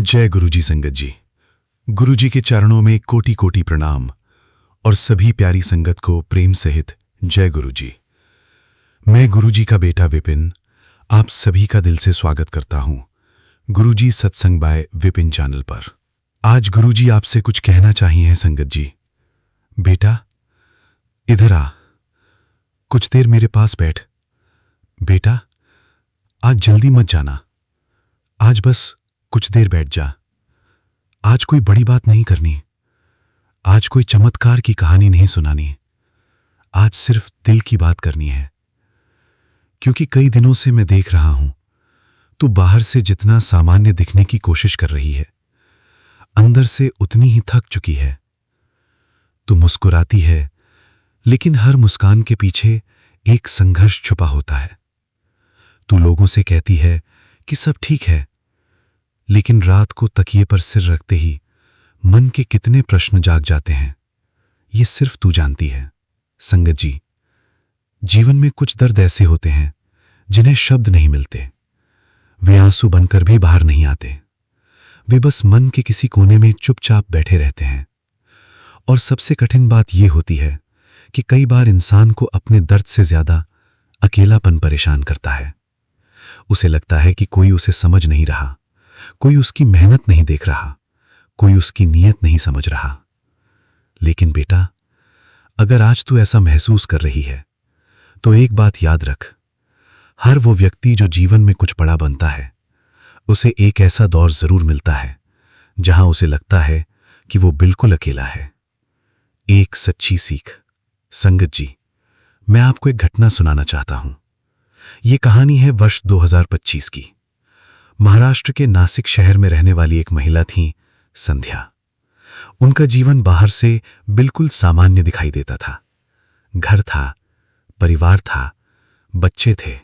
जय गुरुजी संगत जी। गुरुजी के चरणों में कोटि कोटि प्रणाम और सभी प्यारी संगत को प्रेम सहित जय गुरुजी। मैं गुरुजी का बेटा विपिन आप सभी का दिल से स्वागत करता हूं गुरुजी सत्संग बाय विपिन चैनल पर। आज गुरुजी आपसे कुछ कहना चाहिए संगत जी। बेटा इधर आ, कुछ देर मेरे पास बैठ। बेटा आज जल्दी मत जाना, आज बस कुछ देर बैठ जा। आज कोई बड़ी बात नहीं करनी, आज कोई चमत्कार की कहानी नहीं सुनानी, आज सिर्फ दिल की बात करनी है। क्योंकि कई दिनों से मैं देख रहा हूं तू बाहर से जितना सामान्य दिखने की कोशिश कर रही है, अंदर से उतनी ही थक चुकी है। तू मुस्कुराती है, लेकिन हर मुस्कान के पीछे एक संघर्ष छुपा होता है। तू लोगों से कहती है कि सब ठीक है, लेकिन रात को तकिए पर सिर रखते ही मन के कितने प्रश्न जाग जाते हैं, ये सिर्फ तू जानती है। संगत जी, जीवन में कुछ दर्द ऐसे होते हैं जिन्हें शब्द नहीं मिलते। वे आंसू बनकर भी बाहर नहीं आते, वे बस मन के किसी कोने में चुपचाप बैठे रहते हैं। और सबसे कठिन बात यह होती है कि कई बार इंसान को अपने दर्द से ज्यादा अकेलापन परेशान करता है। उसे लगता है कि कोई उसे समझ नहीं रहा, कोई उसकी मेहनत नहीं देख रहा, कोई उसकी नीयत नहीं समझ रहा। लेकिन बेटा, अगर आज तू ऐसा महसूस कर रही है तो एक बात याद रख, हर वो व्यक्ति जो जीवन में कुछ बड़ा बनता है, उसे एक ऐसा दौर जरूर मिलता है जहां उसे लगता है कि वो बिल्कुल अकेला है। एक सच्ची सीख। संगत जी, मैं आपको एक घटना सुनाना चाहता हूं। यह कहानी है वर्ष 2025 की। महाराष्ट्र के नासिक शहर में रहने वाली एक महिला थी, संध्या। उनका जीवन बाहर से बिल्कुल सामान्य दिखाई देता था। घर था, परिवार था, बच्चे थे,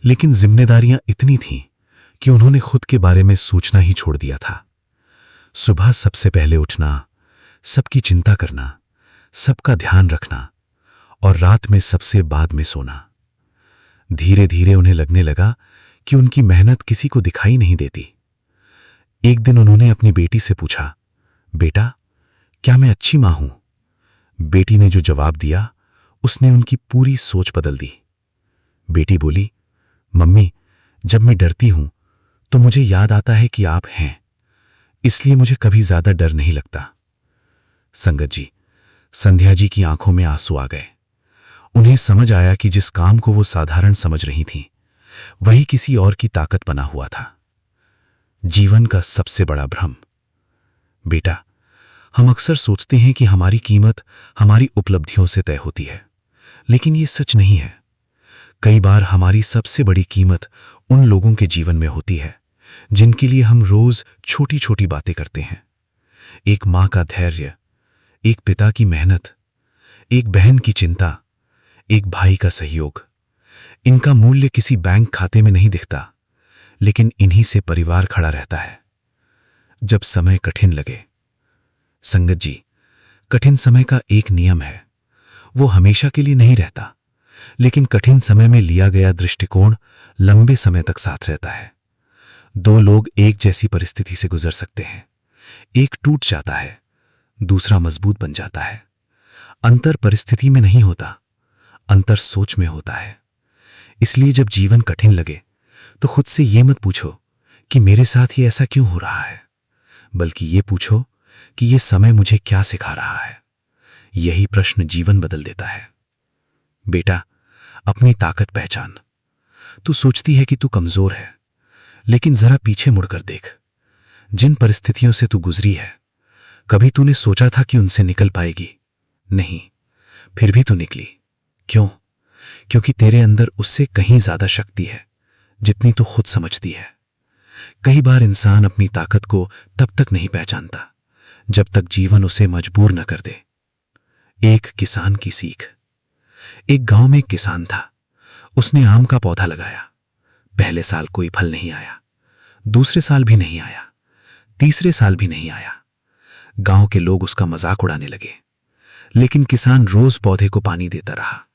लेकिन जिम्मेदारियां इतनी थीं कि उन्होंने खुद के बारे में सोचना ही छोड़ दिया था। सुबह सबसे पहले उठना, सबकी चिंता करना, सबका ध्यान रखना और रात में सबसे बाद में सोना। धीरे धीरे उन्हें लगने लगा कि उनकी मेहनत किसी को दिखाई नहीं देती। एक दिन उन्होंने अपनी बेटी से पूछा, बेटा क्या मैं अच्छी मां हूं? बेटी ने जो जवाब दिया उसने उनकी पूरी सोच बदल दी। बेटी बोली, मम्मी जब मैं डरती हूं तो मुझे याद आता है कि आप हैं, इसलिए मुझे कभी ज्यादा डर नहीं लगता। संगत जी, संध्या जी की आंखों में आंसू आ गए। उन्हें समझ आया कि जिस काम को वो साधारण समझ रही थीं, वही किसी और की ताकत बना हुआ था। जीवन का सबसे बड़ा भ्रम। बेटा, हम अक्सर सोचते हैं कि हमारी कीमत हमारी उपलब्धियों से तय होती है, लेकिन ये सच नहीं है। कई बार हमारी सबसे बड़ी कीमत उन लोगों के जीवन में होती है जिनके लिए हम रोज छोटी छोटी बातें करते हैं। एक मां का धैर्य, एक पिता की मेहनत, एक बहन की चिंता, एक भाई का सहयोग। इनका मूल्य किसी बैंक खाते में नहीं दिखता, लेकिन इन्हीं से परिवार खड़ा रहता है जब समय कठिन लगे। संगत जी, कठिन समय का एक नियम है, वो हमेशा के लिए नहीं रहता, लेकिन कठिन समय में लिया गया दृष्टिकोण लंबे समय तक साथ रहता है। दो लोग एक जैसी परिस्थिति से गुजर सकते हैं, एक टूट जाता है, दूसरा मजबूत बन जाता है। अंतर परिस्थिति में नहीं होता, अंतर सोच में होता है। इसलिए जब जीवन कठिन लगे तो खुद से ये मत पूछो कि मेरे साथ ये ऐसा क्यों हो रहा है, बल्कि ये पूछो कि ये समय मुझे क्या सिखा रहा है। यही प्रश्न जीवन बदल देता है। बेटा, अपनी ताकत पहचान। तू सोचती है कि तू कमजोर है, लेकिन जरा पीछे मुड़कर देख। जिन परिस्थितियों से तू गुजरी है, कभी तूने सोचा था कि उनसे निकल पाएगी? नहीं, फिर भी तू निकली। क्यों? क्योंकि तेरे अंदर उससे कहीं ज्यादा शक्ति है जितनी तू खुद समझती है। कई बार इंसान अपनी ताकत को तब तक नहीं पहचानता जब तक जीवन उसे मजबूर न कर दे। एक किसान की सीख। एक गांव में एक किसान था। उसने आम का पौधा लगाया। पहले साल कोई फल नहीं आया, दूसरे साल भी नहीं आया, तीसरे साल भी नहीं आया। गांव के लोग उसका मजाक उड़ाने लगे, लेकिन किसान रोज पौधे को पानी देता रहा।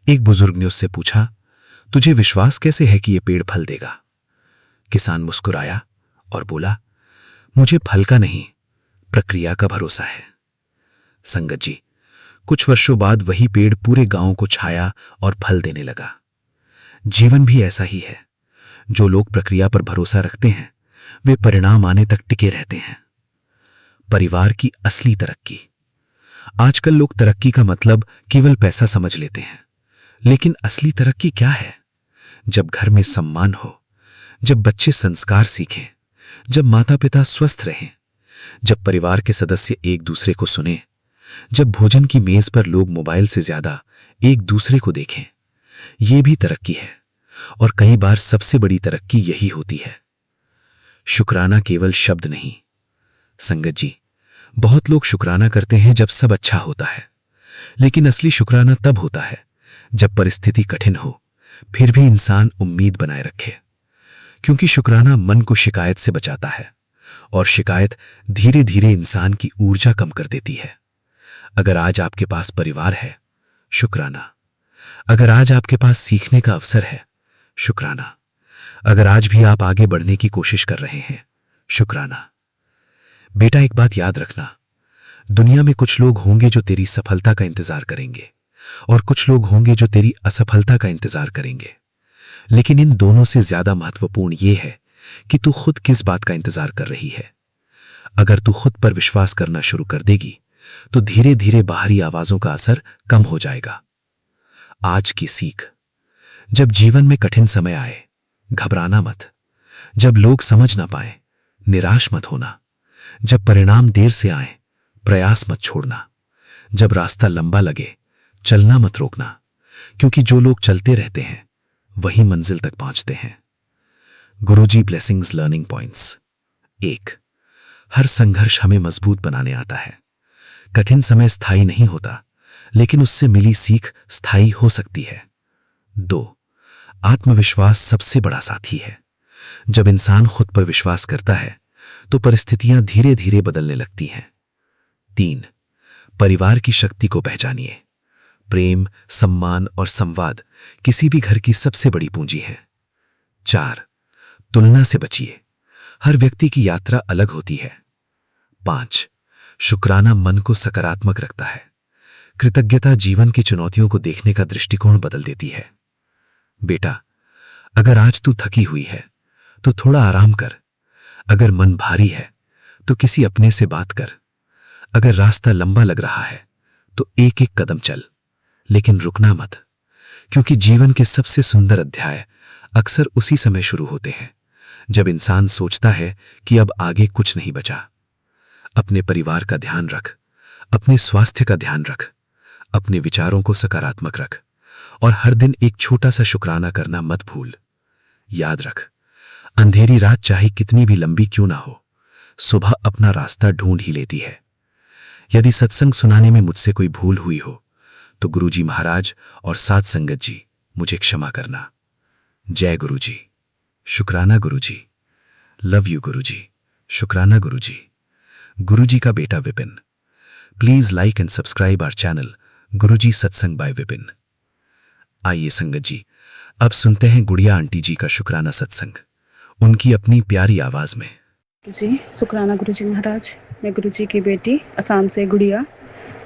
एक बुजुर्ग ने उससे पूछा, तुझे विश्वास कैसे है कि यह पेड़ फल देगा? किसान मुस्कुराया और बोला, मुझे फल का नहीं, प्रक्रिया का भरोसा है। संगत जी, कुछ वर्षों बाद वही पेड़ पूरे गांव को छाया और फल देने लगा। जीवन भी ऐसा ही है। जो लोग प्रक्रिया पर भरोसा रखते हैं वे परिणाम आने तक टिके रहते हैं। परिवार की असली तरक्की। आजकल लोग तरक्की का मतलब केवल पैसा समझ लेते हैं, लेकिन असली तरक्की क्या है? जब घर में सम्मान हो, जब बच्चे संस्कार सीखें, जब माता पिता स्वस्थ रहें, जब परिवार के सदस्य एक दूसरे को सुने, जब भोजन की मेज पर लोग मोबाइल से ज्यादा एक दूसरे को देखें, यह भी तरक्की है। और कई बार सबसे बड़ी तरक्की यही होती है। शुक्राना केवल शब्द नहीं। संगत जी, बहुत लोग शुक्राना करते हैं जब सब अच्छा होता है, लेकिन असली शुक्राना तब होता है जब परिस्थिति कठिन हो, फिर भी इंसान उम्मीद बनाए रखे। क्योंकि शुक्राना मन को शिकायत से बचाता है, और शिकायत धीरे धीरे इंसान की ऊर्जा कम कर देती है। अगर आज आपके पास परिवार है, शुक्राना। अगर आज आपके पास सीखने का अवसर है, शुक्राना। अगर आज भी आप आगे बढ़ने की कोशिश कर रहे हैं, शुक्राना। बेटा, एक बात याद रखना, दुनिया में कुछ लोग होंगे जो तेरी सफलता का इंतजार करेंगे, और कुछ लोग होंगे जो तेरी असफलता का इंतजार करेंगे। लेकिन इन दोनों से ज्यादा महत्वपूर्ण यह है कि तू खुद किस बात का इंतजार कर रही है। अगर तू खुद पर विश्वास करना शुरू कर देगी तो धीरे धीरे बाहरी आवाजों का असर कम हो जाएगा। आज की सीख। जब जीवन में कठिन समय आए, घबराना मत। जब लोग समझ ना पाए, निराश मत होना। जब परिणाम देर से आए, प्रयास मत छोड़ना। जब रास्ता लंबा लगे, चलना मत रोकना, क्योंकि जो लोग चलते रहते हैं वही मंजिल तक पहुंचते हैं। गुरुजी ब्लेसिंग्स लर्निंग पॉइंट्स। 1, हर संघर्ष हमें मजबूत बनाने आता है। कठिन समय स्थायी नहीं होता, लेकिन उससे मिली सीख स्थायी हो सकती है। 2, आत्मविश्वास सबसे बड़ा साथी है। जब इंसान खुद पर विश्वास करता है तो परिस्थितियां धीरे धीरे बदलने लगती हैं। 3, परिवार की शक्ति को पहचानिए। प्रेम, सम्मान और संवाद किसी भी घर की सबसे बड़ी पूंजी है। 4, तुलना से बचिए। हर व्यक्ति की यात्रा अलग होती है। 5, शुक्राना मन को सकारात्मक रखता है। कृतज्ञता जीवन की चुनौतियों को देखने का दृष्टिकोण बदल देती है। बेटा, अगर आज तू थकी हुई है तो थोड़ा आराम कर। अगर मन भारी है तो किसी अपने से बात कर। अगर रास्ता लंबा लग रहा है तो एक एक कदम चल, लेकिन रुकना मत, क्योंकि जीवन के सबसे सुंदर अध्याय अक्सर उसी समय शुरू होते हैं जब इंसान सोचता है कि अब आगे कुछ नहीं बचा। अपने परिवार का ध्यान रख, अपने स्वास्थ्य का ध्यान रख, अपने विचारों को सकारात्मक रख, और हर दिन एक छोटा सा शुक्राना करना मत भूल। याद रख, अंधेरी रात चाहे कितनी भी लंबी क्यों ना हो, सुबह अपना रास्ता ढूंढ ही लेती है। यदि सत्संग सुनाने में मुझसे कोई भूल हुई हो तो गुरुजी महाराज और साथ संगत जी मुझे क्षमा करना। जय गुरुजी। शुक्राना गुरुजी। लव यू गुरुजी। शुक्राना गुरुजी। गुरुजी का बेटा Vipin. Please like and subscribe our channel Guruji Satsang by Vipin. आइए संगत जी, अब सुनते हैं गुड़िया आंटी जी का शुक्राना सत्संग, उनकी अपनी प्यारी आवाज में। जी, शुक्राना गुरुजी महाराज। मैं गुरुजी की बेटी असम से गुड़िया।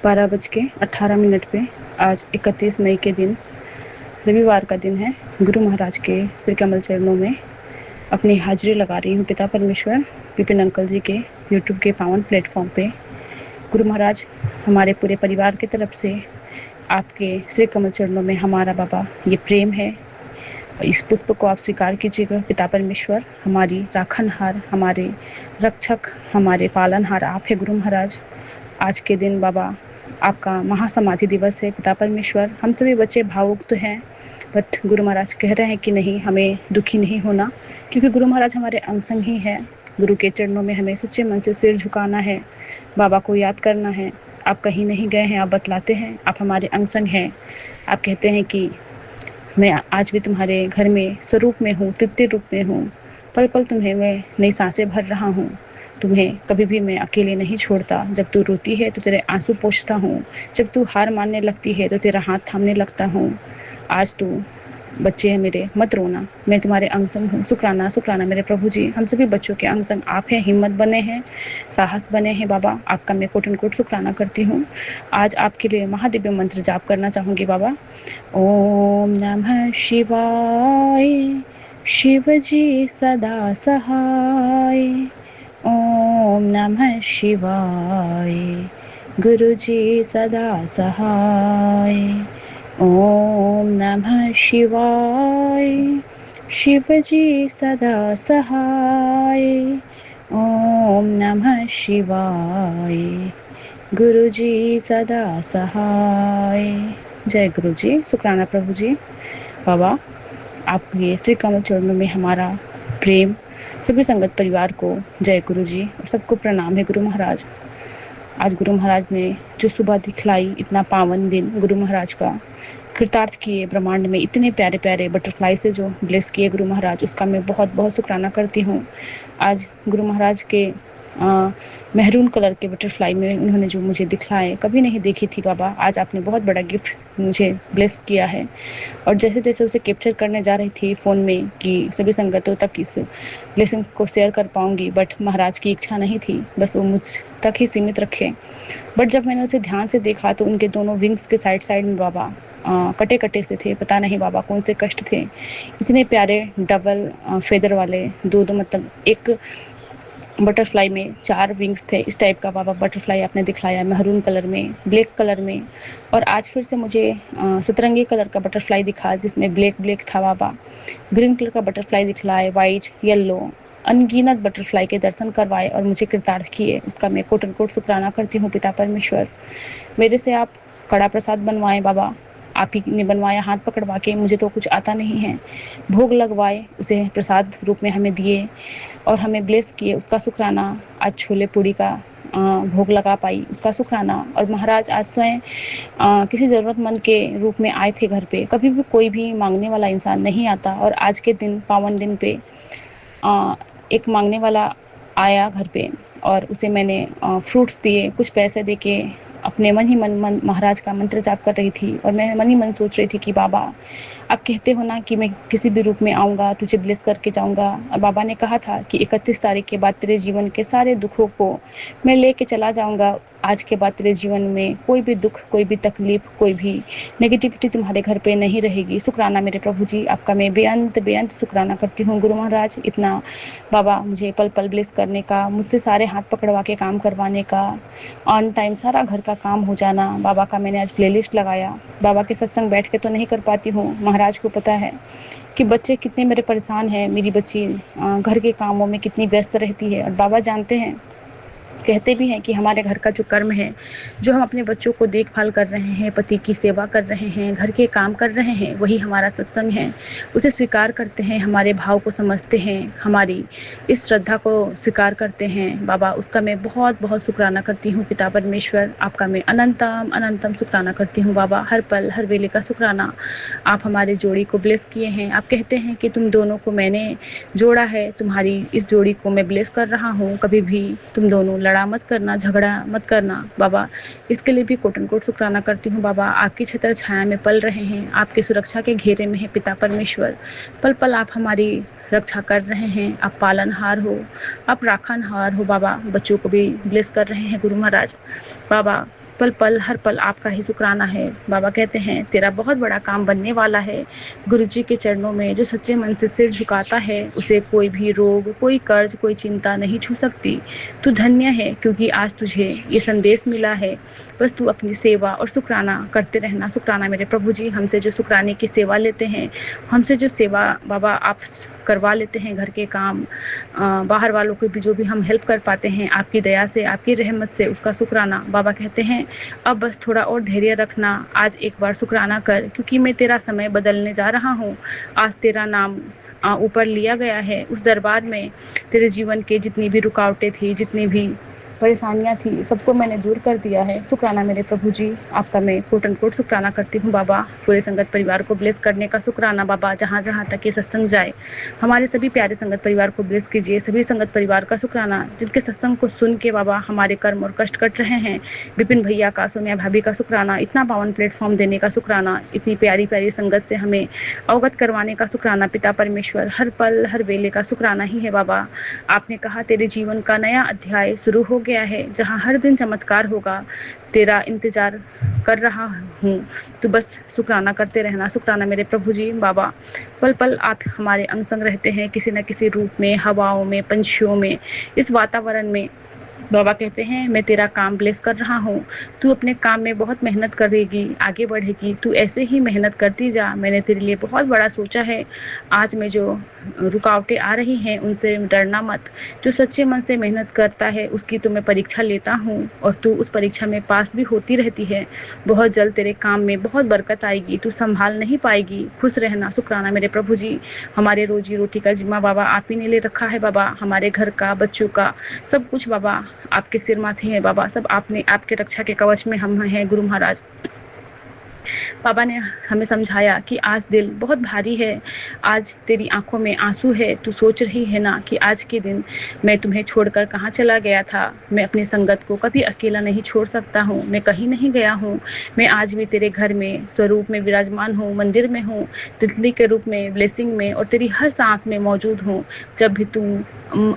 12:18 पे आज 31 मई के दिन, रविवार का दिन है, गुरु महाराज के श्री कमल चरणों में अपनी हाजिरी लगा रही हूँ। पिता परमेश्वर विपिन अंकल जी के यूट्यूब के पावन प्लेटफॉर्म पे। गुरु महाराज, हमारे पूरे परिवार की तरफ से आपके श्री कमल चरणों में हमारा बाबा ये प्रेम है। इस पुष्प को आप स्वीकार कीजिएगा। पिता परमेश्वर हमारी राखनहार, हमारे रक्षक, हमारे पालनहार आप है गुरु महाराज। आज के दिन बाबा आपका महासमाधि दिवस है। पिता परमेश्वर, हम सभी बच्चे भावुक तो हैं, बट गुरु महाराज कह रहे हैं कि नहीं, हमें दुखी नहीं होना, क्योंकि गुरु महाराज हमारे अंग संग ही है। गुरु के चरणों में हमें सच्चे मन से सिर झुकाना है, बाबा को याद करना है। आप कहीं नहीं गए हैं, आप बतलाते हैं, आप हमारे अंग संग हैं। आप कहते हैं कि मैं आज भी तुम्हारे घर में स्वरूप में हूँ, तृतीय रूप में हूँ। पल पल तुम्हें मैं नई सांसें भर रहा हूँ। तुम्हें कभी भी मैं अकेले नहीं छोड़ता। जब तू रोती है तो तेरे आंसू पोंछता हूँ। जब तू हार मानने लगती है तो तेरा हाथ थामने लगता हूँ। आज तू बच्चे हैं मेरे, मत रोना, मैं तुम्हारे अंग संग हूँ। शुक्राना शुक्राना मेरे प्रभु जी, हम सभी बच्चों के अंग संग आप हैं, हिम्मत बने हैं, साहस बने हैं बाबा, आपका मैं कोटन कोट शुक्राना करती हूँ। आज आपके लिए महादिव्य मंत्र जाप करना चाहूँगी बाबा। ओम नमः शिवाय, शिव जी सदा सहाय। ओम नमः शिवाय, गुरु जी सदा सहाय। ओम नमः शिवाय, शिव जी सदा सहाय। ओम नमः शिवाय, गुरु जी सदा सहाय। जय गुरु जी। शुक्राना प्रभु जी। बाबा, आपके श्री कमल चरणों में हमारा प्रेम, सभी संगत परिवार को जय गुरु जी और सबको प्रणाम है गुरु महाराज। आज गुरु महाराज ने जो सुबह दिखलाई, इतना पावन दिन गुरु महाराज का, कृतार्थ किए ब्रह्मांड में इतने प्यारे प्यारे बटरफ्लाई से जो ब्लेस किए गुरु महाराज, उसका मैं बहुत बहुत शुक्राना करती हूँ। आज गुरु महाराज के मेहरून कलर के बटरफ्लाई में उन्होंने जो मुझे दिखलाए, कभी नहीं देखी थी बाबा। आज आपने बहुत बड़ा गिफ्ट मुझे ब्लेस किया है और जैसे जैसे उसे कैप्चर करने जा रही थी फ़ोन में कि सभी संगतों तक इस ब्लेसिंग को शेयर कर पाऊंगी, बट महाराज की इच्छा नहीं थी, बस वो मुझ तक ही सीमित रखे। बट जब मैंने उसे ध्यान से देखा तो उनके दोनों विंग्स के साइड साइड में बाबा कटे कटे से थे। पता नहीं बाबा कौन से कष्ट थे, इतने प्यारे डबल फेदर वाले, दो दो मतलब एक बटरफ्लाई में 4 विंग्स थे। इस टाइप का बाबा बटरफ्लाई आपने दिखलाया, मैरून कलर में, ब्लैक कलर में। और आज फिर से मुझे सतरंगी कलर का बटरफ्लाई दिखा जिसमें ब्लैक ब्लैक था बाबा। ग्रीन कलर का बटरफ्लाई दिखलाए, वाइट, येलो, अनगिनत बटरफ्लाई के दर्शन करवाए और मुझे कृतार्थ किए। उसका मैं कोटन कोट शुक्राना करती हूँ पिता परमेश्वर। मेरे से आप कड़ा प्रसाद बनवाएं बाबा, आप ही ने बनवाया हाथ पकड़वा के, मुझे तो कुछ आता नहीं है। भोग लगवाए, उसे प्रसाद रूप में हमें दिए और हमें ब्लेस किए, उसका शुक्राना। आज छोले पूड़ी का भोग लगा पाई, उसका शुक्राना। और महाराज आज स्वयं किसी ज़रूरतमंद के रूप में आए थे घर पे। कभी भी कोई भी मांगने वाला इंसान नहीं आता और आज के दिन, पावन दिन पे एक मांगने वाला आया घर पे और उसे मैंने फ्रूट्स दिए, कुछ पैसे देके अपने मन ही मन महाराज का मंत्र जाप कर रही थी और मैं मन ही मन सोच रही थी कि बाबा, आप कहते हो ना कि मैं किसी भी रूप में आऊँगा, तुझे ब्लेस करके जाऊँगा। और बाबा ने कहा था कि 31 तारीख के बाद तेरे जीवन के सारे दुखों को मैं लेके चला जाऊँगा। आज के बाद तेरे जीवन में कोई भी दुख, कोई भी तकलीफ, कोई भी नेगेटिविटी तुम्हारे घर पे नहीं रहेगी। शुक्राना मेरे प्रभु जी, आपका मैं बेअंत शुक्राना करती हूँ गुरु महाराज। इतना बाबा मुझे पल पल ब्लेस करने का, मुझसे सारे हाथ पकड़वा के काम करवाने का, ऑन टाइम सारा घर का काम हो जाना। बाबा का मैंने आज प्लेलिस्ट लगाया। बाबा के सत्संग बैठ के तो नहीं कर पाती हूँ, महाराज को पता है कि बच्चे कितने मेरे परेशान हैं। मेरी बच्ची घर के कामों में कितनी व्यस्त रहती है और बाबा जानते हैं, कहते भी हैं कि हमारे घर का जो कर्म है, जो हम अपने बच्चों को देखभाल कर रहे हैं, पति की सेवा कर रहे हैं, घर के काम कर रहे हैं, वही हमारा सत्संग है। उसे स्वीकार करते हैं, हमारे भाव को समझते हैं, हमारी इस श्रद्धा को स्वीकार करते हैं। बाबा, उसका मैं बहुत बहुत शुक्राना करती हूँ पिता परमेश्वर। आपका मैं अनंतम अनंतम शुक्राना करती हूँ बाबा, हर पल हर वेले का शुक्राना। आप हमारे जोड़ी को ब्लेस किए हैं। आप कहते हैं कि तुम दोनों को मैंने जोड़ा है, तुम्हारी इस जोड़ी को मैं ब्लेस कर रहा हूँ। कभी भी तुम दोनों लड़ा मत करना, झगड़ा मत करना बाबा। इसके लिए भी कोटन कोट शुक्राना करती हूँ बाबा। आपकी छत्र छाया में पल रहे हैं, आपके सुरक्षा के घेरे में है पिता परमेश्वर। पल पल आप हमारी रक्षा कर रहे हैं। आप पालनहार हो, आप राखनहार हो बाबा। बच्चों को भी ब्लेस कर रहे हैं गुरु महाराज। बाबा, पल पल हर पल आपका ही शुक्राना है। बाबा कहते हैं तेरा बहुत बड़ा काम बनने वाला है। गुरु जी के चरणों में जो सच्चे मन से सिर झुकाता है, उसे कोई भी रोग, कोई कर्ज, कोई चिंता नहीं छू सकती। तू धन्य है क्योंकि आज तुझे ये संदेश मिला है। बस तू अपनी सेवा और शुक्राना करते रहना। शुक्राना मेरे प्रभु जी, हमसे जो शुक्राने की सेवा लेते हैं, हमसे जो सेवा बाबा आप करवा लेते हैं, घर के काम, बाहर वालों को भी जो भी हम हेल्प कर पाते हैं आपकी दया से, आपकी रहमत से, उसका शुक्राना। बाबा कहते हैं अब बस थोड़ा और धैर्य रखना, आज एक बार शुक्राना कर, क्योंकि मैं तेरा समय बदलने जा रहा हूँ। आज तेरा नाम ऊपर लिया गया है। उस दरबार में तेरे जीवन के जितनी भी रुकावटें थी, जितनी भी परेशानियाँ थी, सबको मैंने दूर कर दिया है। शुक्राना मेरे प्रभु जी, आपका मैं कोट एंड कोट शुक्राना करती हूँ बाबा। पूरे संगत परिवार को ब्लेस करने का शुक्राना बाबा, जहाँ-जहाँ तक ये सत्संग जाए। हमारे सभी प्यारे संगत परिवार को ब्लेस कीजिए। सभी संगत परिवार का शुक्राना, जिनके सत्संग को सुन के बाबा हमारे कर्म और कष्ट कट रहे हैं। विपिन भैया का, सोनिया भाभी का शुक्राना, इतना पावन प्लेटफॉर्म देने का शुक्राना, इतनी प्यारी-प्यारी संगत से हमें अवगत करवाने का शुक्राना पिता परमेश्वर, हर पल हर वेले का शुक्राना ही है बाबा। आपने कहा तेरे जीवन का नया अध्याय शुरू हो गया है, जहाँ हर दिन चमत्कार होगा। तेरा इंतजार कर रहा हूँ, तो बस शुक्राना करते रहना। शुक्राना मेरे प्रभु जी बाबा, पल पल आप हमारे अंग संग रहते हैं, किसी न किसी रूप में, हवाओं में, पंछियों में, इस वातावरण में। बाबा कहते हैं मैं तेरा काम ब्लेस कर रहा हूँ, तू अपने काम में बहुत मेहनत करेगी, आगे बढ़ेगी, तू ऐसे ही मेहनत करती जा। मैंने तेरे लिए बहुत बड़ा सोचा है। आज में जो रुकावटें आ रही हैं उनसे डरना मत। जो सच्चे मन से मेहनत करता है उसकी तो मैं परीक्षा लेता हूँ, और तू उस परीक्षा में पास भी होती रहती है। बहुत जल्द तेरे काम में बहुत बरकत आएगी, तू संभाल नहीं पाएगी। खुश रहना। शुक्राना मेरे प्रभु जी, हमारे रोजी रोटी का जिम्मा बाबा आप ही ने ले रखा है बाबा। हमारे घर का, बच्चों का, सब कुछ बाबा आपके सिर माथे है बाबा। सब आपने, आपके रक्षा के कवच में हम हैं गुरु महाराज। बाबा ने हमें समझाया कि आज दिल बहुत भारी है, आज तेरी आंखों में आंसू है। तू सोच रही है ना कि आज के दिन मैं तुम्हें छोड़कर कहाँ चला गया था। मैं अपनी संगत को कभी अकेला नहीं छोड़ सकता हूँ। मैं कहीं नहीं गया हूँ। मैं आज भी तेरे घर में स्वरूप में विराजमान हूँ, मंदिर में हूँ, तितली के रूप में, ब्लेसिंग में, और तेरी हर सांस में मौजूद हूँ। जब भी तुम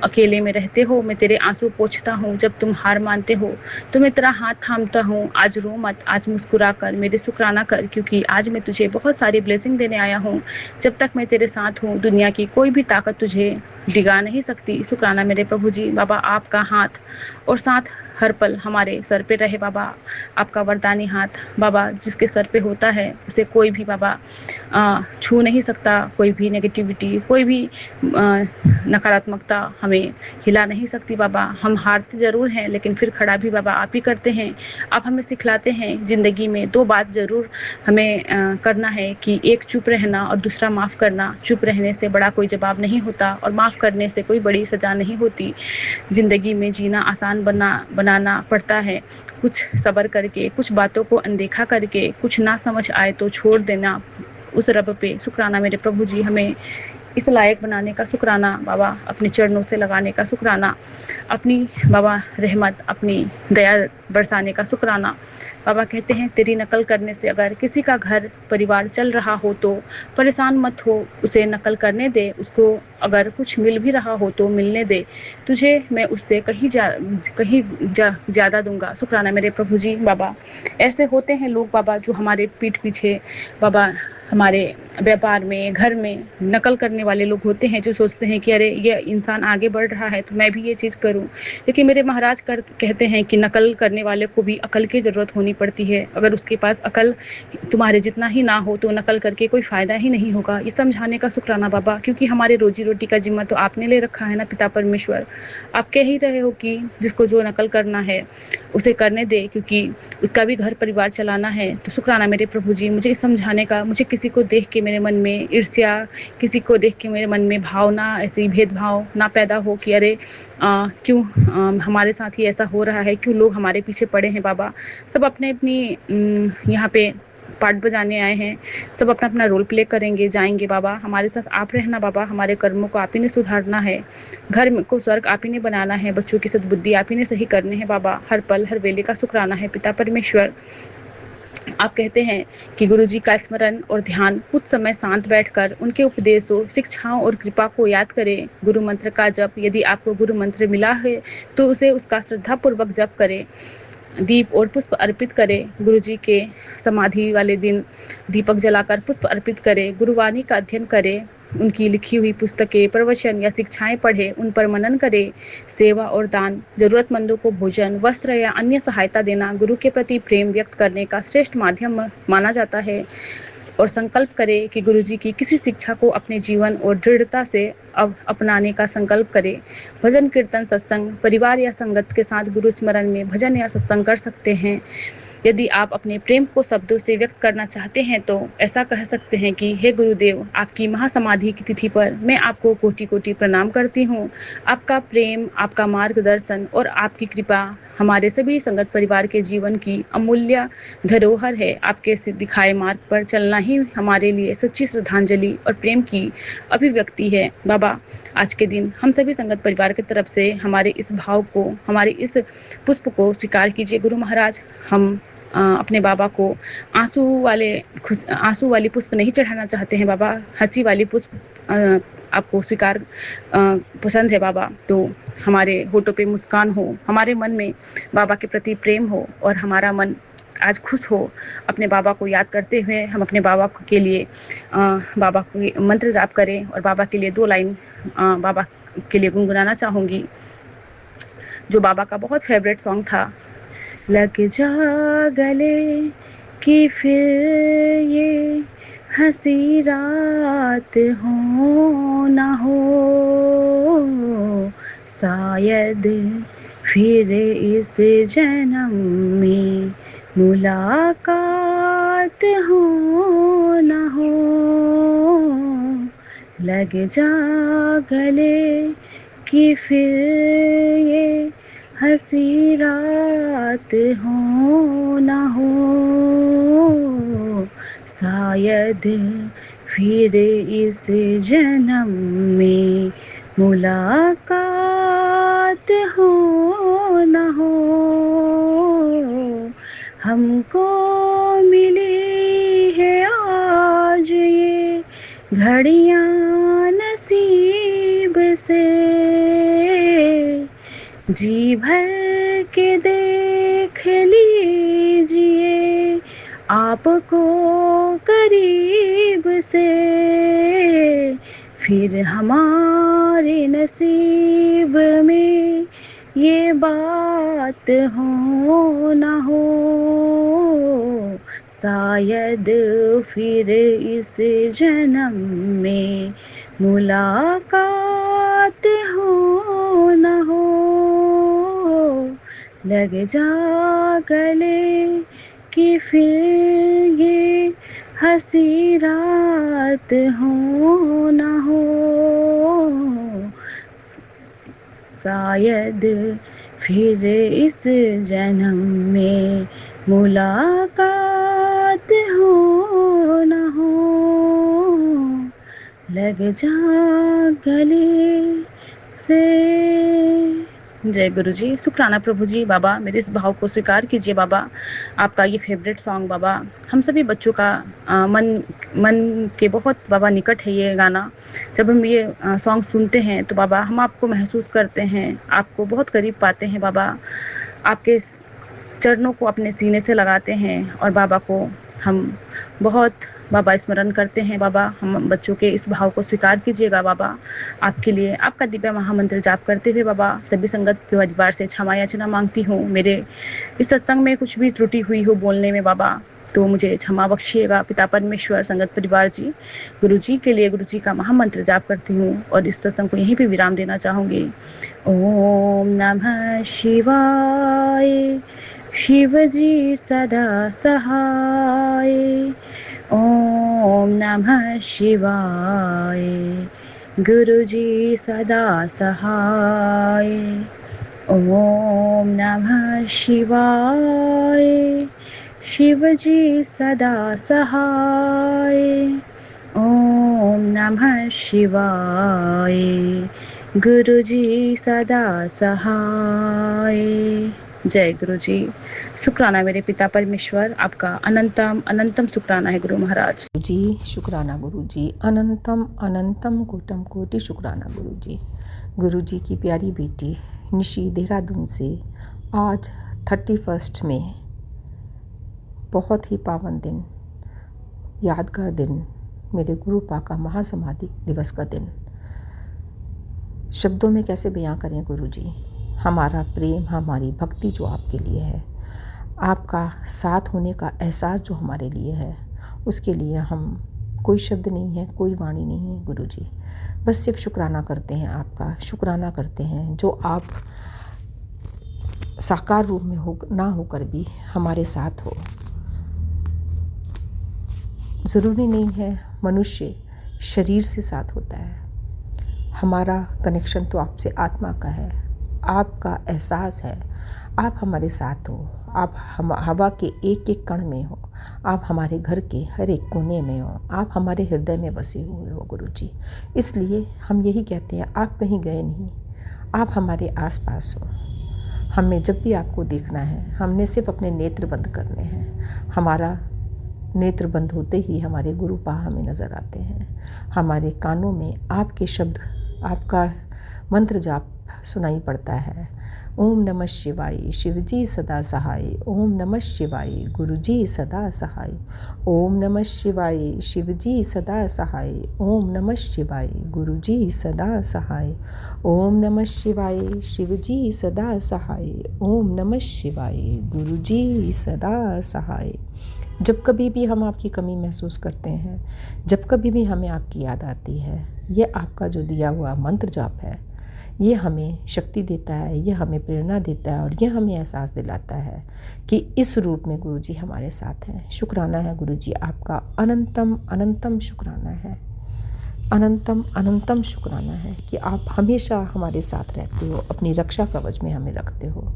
अकेले में रहते हो मैं तेरे आंसू पोंछता हूँ। जब तुम हार मानते हो तो मैं तेरा हाथ थामता हूँ। आज रो मत, आज मुस्कुरा कर मेरे शुक्राना कर, क्योंकि आज मैं तुझे बहुत सारी ब्लेसिंग देने आया हूँ। जब तक मैं तेरे साथ हूँ दुनिया की कोई भी ताकत तुझे डिगा नहीं सकती। शुक्राना मेरे प्रभु जी बाबा, आपका हाथ और साथ हर पल हमारे सर पे रहे बाबा। आपका वरदानी हाथ बाबा जिसके सर पे होता है उसे कोई भी बाबा छू नहीं सकता। कोई भी नेगेटिविटी, कोई भी नकारात्मकता हमें हिला नहीं सकती बाबा। हम हारते ज़रूर हैं लेकिन फिर खड़ा भी बाबा आप ही करते हैं। आप हमें सिखलाते हैं ज़िंदगी में दो बात ज़रूर हमें करना है कि एक चुप रहना और दूसरा माफ़ करना। चुप रहने से बड़ा कोई जवाब नहीं होता और माफ़ करने से कोई बड़ी सज़ा नहीं होती। ज़िंदगी में जीना आसान बनाना पड़ता है। कुछ सब्र करके, कुछ बातों को अनदेखा करके, कुछ ना समझ आए तो छोड़ देना उस रब पे। शुक्राना मेरे प्रभु जी, हमें इस लायक बनाने का शुक्राना बाबा, अपने चरणों से लगाने का शुक्राना, अपनी बाबा रहमत, अपनी दया बरसाने का शुक्राना। बाबा कहते हैं तेरी नकल करने से अगर किसी का घर परिवार चल रहा हो तो परेशान मत हो, उसे नकल करने दे। उसको अगर कुछ मिल भी रहा हो तो मिलने दे, तुझे मैं उससे कहीं ज़्यादा दूंगा। शुक्राना मेरे प्रभु जी बाबा। ऐसे होते हैं लोग बाबा जो हमारे पीठ पीछे बाबा, हमारे व्यापार में, घर में नकल करने वाले लोग होते हैं जो सोचते हैं कि अरे ये इंसान आगे बढ़ रहा है तो मैं भी ये चीज़ करूं। लेकिन मेरे महाराज कहते हैं कि नकल करने वाले को भी अकल की ज़रूरत होनी पड़ती है। अगर उसके पास अकल तुम्हारे जितना ही ना हो तो नकल करके कोई फ़ायदा ही नहीं होगा। ये समझाने का शुक्राना बाबा, क्योंकि हमारे रोजी रोटी का जिम्मा तो आपने ले रखा है ना पिता परमेश्वर। आप कह ही रहे हो कि जिसको जो नकल करना है उसे करने दे, क्योंकि उसका भी घर परिवार चलाना है। तो शुक्राना मेरे प्रभु जी, मुझे इस समझाने का, मुझे किसी को देख के मेरे मन में ईर्ष्या, किसी को देख के मेरे मन में भावना, ऐसी भेदभाव ना पैदा हो कि अरे क्यों हमारे साथ ही ऐसा हो रहा है, क्यों लोग हमारे पीछे पड़े हैं बाबा। सब अपने अपनी यहाँ पे पार्ट बजाने आए हैं, सब अपना अपना रोल प्ले करेंगे, जाएंगे बाबा। हमारे साथ आप रहना बाबा, हमारे कर्मों को आप ही ने सुधारना है, घर को स्वर्ग आप ही ने बनाना है, बच्चों की सद्बुद्धि आप ही ने सही करने हैं बाबा। हर पल हर वेले का शुक्राना है पिता परमेश्वर। आप कहते हैं कि गुरुजी का स्मरण और ध्यान, कुछ समय शांत बैठकर उनके उपदेशों, शिक्षाओं और कृपा को याद करें। गुरु मंत्र का जप, यदि आपको गुरु मंत्र मिला है तो उसे उसका श्रद्धापूर्वक जप करें। दीप और पुष्प अर्पित करें। गुरुजी के समाधि वाले दिन दीपक जलाकर पुष्प अर्पित करें। गुरुवाणी का अध्ययन करें, उनकी लिखी हुई पुस्तकें, प्रवचन या शिक्षाएं पढ़ें, उन पर मनन करें। सेवा और दान, जरूरतमंदों को भोजन, वस्त्र या अन्य सहायता देना गुरु के प्रति प्रेम व्यक्त करने का श्रेष्ठ माध्यम माना जाता है। और संकल्प करें कि गुरुजी की किसी शिक्षा को अपने जीवन और दृढ़ता से अपनाने का संकल्प करें। भजन, कीर्तन, सत्संग, परिवार या संगत के साथ गुरु स्मरण में भजन या सत्संग कर सकते हैं। यदि आप अपने प्रेम को शब्दों से व्यक्त करना चाहते हैं तो ऐसा कह सकते हैं कि हे गुरुदेव, आपकी महासमाधि की तिथि पर मैं आपको कोटि-कोटि प्रणाम करती हूँ। आपका प्रेम, आपका मार्गदर्शन और आपकी कृपा हमारे सभी संगत परिवार के जीवन की अमूल्य धरोहर है। आपके दिखाए मार्ग पर चलना ही हमारे लिए सच्ची श्रद्धांजलि और प्रेम की अभिव्यक्ति है। बाबा, आज के दिन हम सभी संगत परिवार की तरफ से हमारे इस भाव को, हमारे इस पुष्प को स्वीकार कीजिए गुरु महाराज। हम अपने बाबा को आंसू वाली पुष्प नहीं चढ़ाना चाहते हैं बाबा, हंसी वाली पुष्प आपको स्वीकार पसंद है बाबा। तो हमारे होठों पे मुस्कान हो, हमारे मन में बाबा के प्रति प्रेम हो और हमारा मन आज खुश हो। अपने बाबा को याद करते हुए हम अपने बाबा के लिए बाबा को मंत्र जाप करें और बाबा के लिए 2 लाइन बाबा के लिए गुनगुनाना चाहूँगी, जो बाबा का बहुत फेवरेट सॉन्ग था। लग जा गले कि फिर ये हंसी रात हो ना हो, शायद फिर इस जन्म में मुलाकात हो ना हो। लग जा गले कि फिर ये हंसी रात हो ना हो, शायद फिर इस जन्म में मुलाकात हो ना हो। हमको मिली है आज ये घड़ियां नसीब से, जी भर के देख लीजिए आपको करीब से, फिर हमारे नसीब में ये बात हो ना हो, शायद फिर इस जन्म में मुलाकात हो ना हो। लग जा गले कि फिर ये हंसी रात हो ना हो, शायद फिर इस जन्म में मुलाकात हो ना हो। लग जा गले से। जय गुरु जी। शुक्राना प्रभु जी। बाबा, मेरे इस भाव को स्वीकार कीजिए बाबा। आपका ये फेवरेट सॉन्ग बाबा, हम सभी बच्चों का मन के बहुत बाबा निकट है ये गाना। जब हम ये सॉन्ग सुनते हैं तो बाबा हम आपको महसूस करते हैं, आपको बहुत करीब पाते हैं बाबा। आपके चरणों को अपने सीने से लगाते हैं और बाबा को हम बहुत बाबा स्मरण करते हैं बाबा। हम बच्चों के इस भाव को स्वीकार कीजिएगा बाबा। आपके लिए आपका दिव्य महामंत्र जाप करते हुए बाबा सभी संगत परिवार से क्षमा याचना मांगती हूँ। मेरे इस सत्संग में कुछ भी त्रुटि हुई हो बोलने में बाबा तो मुझे क्षमा बख्शिएगा। पिता परमेश्वर, संगत परिवार जी, गुरु जी के लिए गुरु जी का महामंत्र जाप करती हूँ और इस सत्संग को यहीं पे विराम देना चाहूँगी। ओम नमः शिवाय, शिव जी सदा सहाय। ओम नमः शिवाय, गुरु जी सदा सहाय। ओम नमः शिवाय, शिव जी सदा सहाय। ओम नमः शिवाय, गुरु जी सदा सहाय। जय गुरु जी। शुक्राना मेरे पिता परमेश्वर, आपका अनंतम अनंतम शुक्राना है गुरु महाराज जी। शुक्राना गुरु जी, अनंतम अनंतम कोटम कोटि शुक्राना गुरु जी। गुरु जी की प्यारी बेटी निशी देहरादून से आज 31 में बहुत ही पावन दिन, यादगार दिन, मेरे गुरु पा का महासमाधि दिवस का दिन। शब्दों में कैसे बयां करें गुरु जी हमारा प्रेम, हमारी भक्ति जो आपके लिए है, आपका साथ होने का एहसास जो हमारे लिए है, उसके लिए हम कोई शब्द नहीं है, कोई वाणी नहीं है गुरु जी। बस सिर्फ शुक्राना करते हैं, आपका शुक्राना करते हैं जो आप साकार रूप में हो ना होकर भी हमारे साथ हो। ज़रूरी नहीं है मनुष्य शरीर से साथ होता है, हमारा कनेक्शन तो आपसे आत्मा का है, आपका एहसास है, आप हमारे साथ हो, आप हवा के एक एक कण में हो, आप हमारे घर के हर एक कोने में हो, आप हमारे हृदय में बसे हुए हो गुरुजी। इसलिए हम यही कहते हैं, आप कहीं गए नहीं, आप हमारे आसपास हो। हमें जब भी आपको देखना है, हमने सिर्फ अपने नेत्र बंद करने हैं। हमारा नेत्र बंद होते ही हमारे गुरुपा हमें नज़र आते हैं, हमारे कानों में आपके शब्द, आपका मंत्र जाप सुनाई पड़ता है। ओम नमः शिवाय, शिवजी सदा सहाय। ओम नमः शिवाय, गुरुजी सदा सहाय। ओम नमः शिवाय, शिवजी सदा सहाय। ओम नमः शिवाय, गुरुजी सदा सहाय। ओम नमः शिवाय, शिवजी सदा सहाय। ओम नमः शिवाय, गुरुजी सदा सहाय। जब कभी भी हम आपकी कमी महसूस करते हैं, जब कभी भी हमें आपकी याद आती है, ये आपका जो दिया हुआ मंत्र जाप है, ये हमें शक्ति देता है, ये हमें प्रेरणा देता है और ये हमें एहसास दिलाता है कि इस रूप में गुरुजी हमारे साथ हैं। शुक्राना है गुरुजी, आपका अनंतम अनंतम शुक्राना है, अनंतम अनंतम शुक्राना है कि आप हमेशा हमारे साथ रहते हो, अपनी रक्षा कवच में हमें रखते हो।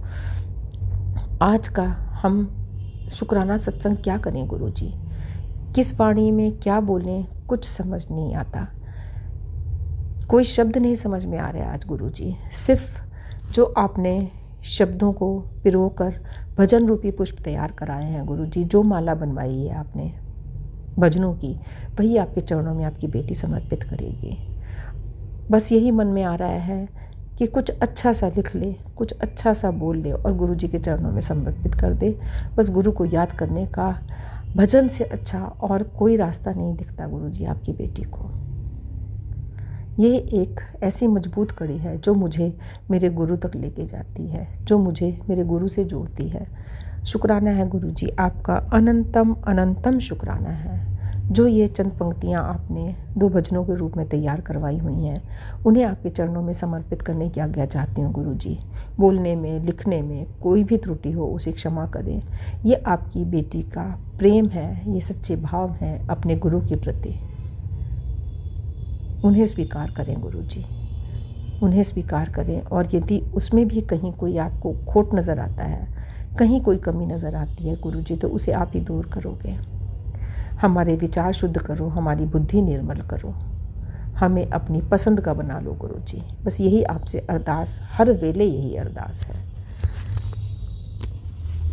आज का हम शुक्राना सत्संग क्या करें गुरुजी, किस वाणी में क्या बोलें, कुछ समझ नहीं आता, कोई शब्द नहीं समझ में आ रहा है आज गुरुजी। सिर्फ जो आपने शब्दों को पिरोकर भजन रूपी पुष्प तैयार कराए हैं गुरुजी, जो माला बनवाई है आपने भजनों की, वही आपके चरणों में आपकी बेटी समर्पित करेगी। बस यही मन में आ रहा है कि कुछ अच्छा सा लिख ले, कुछ अच्छा सा बोल ले और गुरुजी के चरणों में समर्पित कर दे। बस गुरु को याद करने का भजन से अच्छा और कोई रास्ता नहीं दिखता गुरुजी आपकी बेटी को। ये एक ऐसी मजबूत कड़ी है जो मुझे मेरे गुरु तक लेके जाती है, जो मुझे मेरे गुरु से जोड़ती है। शुक्राना है गुरुजी, आपका अनंतम अनंतम शुक्राना है। जो ये चंद पंक्तियाँ आपने 2 भजनों के रूप में तैयार करवाई हुई हैं, उन्हें आपके चरणों में समर्पित करने की आज्ञा चाहती हूँ गुरुजी। बोलने में, लिखने में कोई भी त्रुटि हो उसे क्षमा करें। ये आपकी बेटी का प्रेम है, ये सच्चे भाव हैं अपने गुरु के प्रति। उन्हें स्वीकार करें गुरुजी, उन्हें स्वीकार करें। और यदि उसमें भी कहीं कोई आपको खोट नज़र आता है, कहीं कोई कमी नज़र आती है गुरुजी, तो उसे आप ही दूर करोगे। हमारे विचार शुद्ध करो, हमारी बुद्धि निर्मल करो, हमें अपनी पसंद का बना लो गुरुजी। बस यही आपसे अरदास, हर वेले यही अरदास है।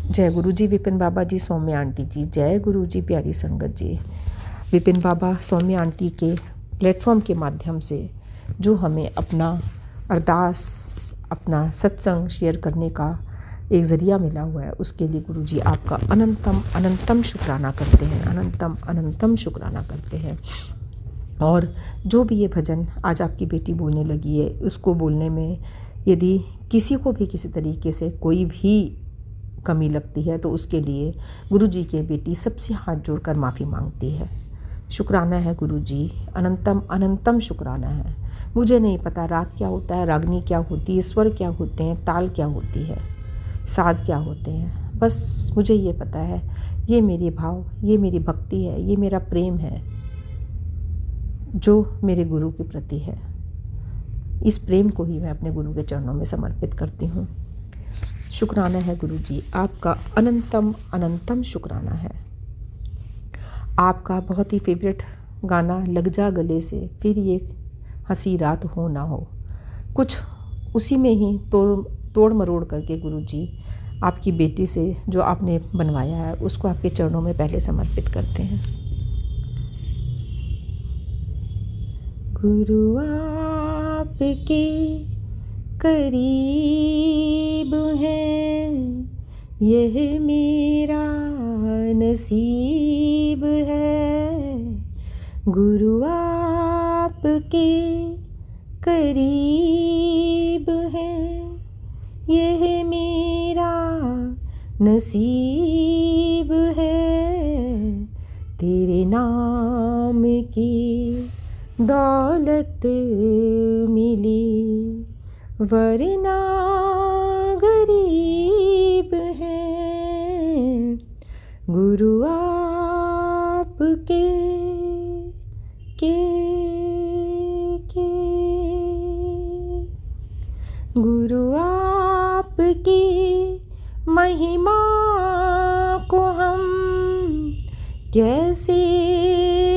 जय गुरुजी विपिन बाबा जी, सौम्या आंटी जी। जय गुरुजी प्यारी संगत जी। विपिन बाबा सौम्या आंटी के प्लेटफॉर्म के माध्यम से जो हमें अपना अरदास, अपना सत्संग शेयर करने का एक ज़रिया मिला हुआ है, उसके लिए गुरुजी आपका अनंतम अनंतम शुक्राना करते हैं, अनंतम अनंतम शुक्राना करते हैं। और जो भी ये भजन आज आपकी बेटी बोलने लगी है, उसको बोलने में यदि किसी को भी किसी तरीके से कोई भी कमी लगती है, तो उसके लिए गुरुजी की बेटी सबसे हाथ जोड़कर माफ़ी मांगती है। शुक्राना है गुरुजी, अनंतम अनंतम शुक्राना है। मुझे नहीं पता राग क्या होता है, रागनी क्या होती है, स्वर क्या होते हैं, ताल क्या होती है, साज क्या होते हैं। बस मुझे ये पता है, ये मेरे भाव, ये मेरी भक्ति है, ये मेरा प्रेम है जो मेरे गुरु के प्रति है। इस प्रेम को ही मैं अपने गुरु के चरणों में समर्पित करती हूँ। शुक्राना है गुरुजी, आपका अनंतम अनंतम शुक्राना है। आपका बहुत ही फेवरेट गाना लग जा गले से, फिर ये हंसी रात हो ना हो, कुछ उसी में ही तोड़ मरोड़ करके गुरुजी आपकी बेटी से जो आपने बनवाया है उसको आपके चरणों में पहले समर्पित करते हैं। गुरु आपके करीब है, यह मेरा नसीब है। गुरु आपके करीब है, यह मेरा नसीब है। तेरे नाम की दौलत मिली, वरना गरीब गुरु आपके के गुरु आपकी महिमा को हम कैसे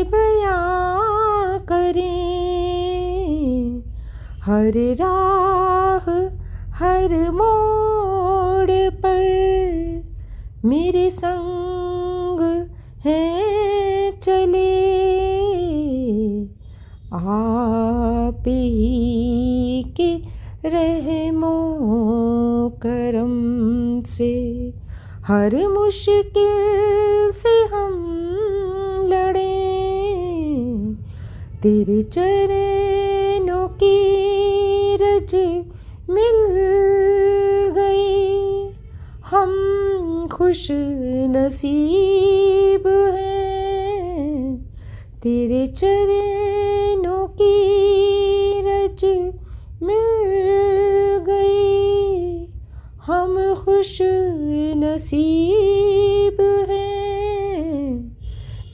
बयां करें। हर राह हर मोड़ पर मेरे संग हैं चले। आप ही के रहमो करम से हर मुश्किल से हम लड़े। तेरे चरणों की रज मिल गई, हम खुश नसीब हैं। तेरे चरणों की रज मिल गई, हम खुश नसीब हैं।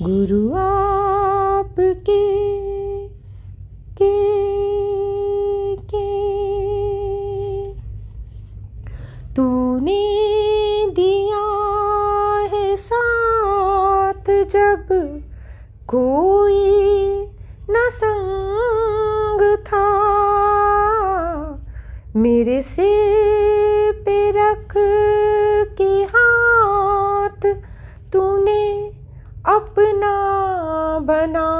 गुरु आपके के तूने दिया है साथ जब कोई न संग था। मेरे सिर पे रख के हाथ तूने अपना बना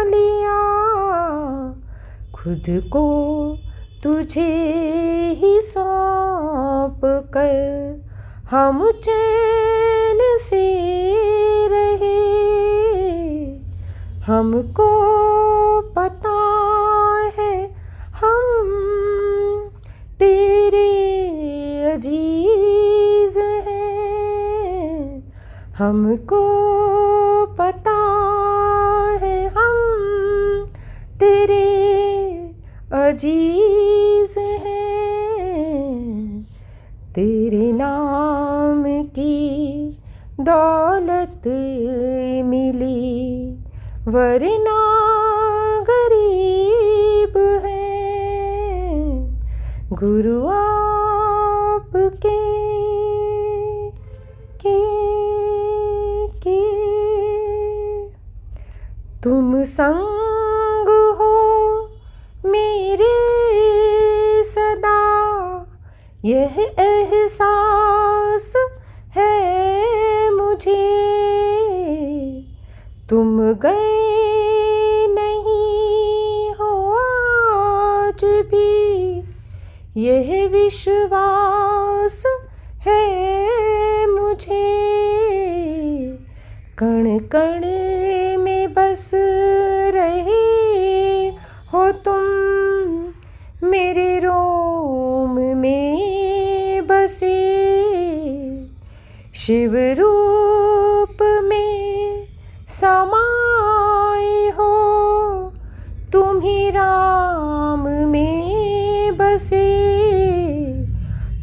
लिया। खुद को तुझे ही सौंप कर हम चैन से रहे। हमको पता है हम तेरे अजीज हैं। हमको पता है हम तेरे अजीज हैं। तेरे नाम की दौलत मिली वरना गरीब हैं। गुरु आपके के तुम संग हो मेरे सदा, यह एहसास है मुझे। तुम गए नहीं हो आज भी, यह विश्वास है मुझे। कण कण में बस रहे हो तुम, मेरे रोम में बसे। शिव रूप में समाए हो, तुम ही राम में बसे।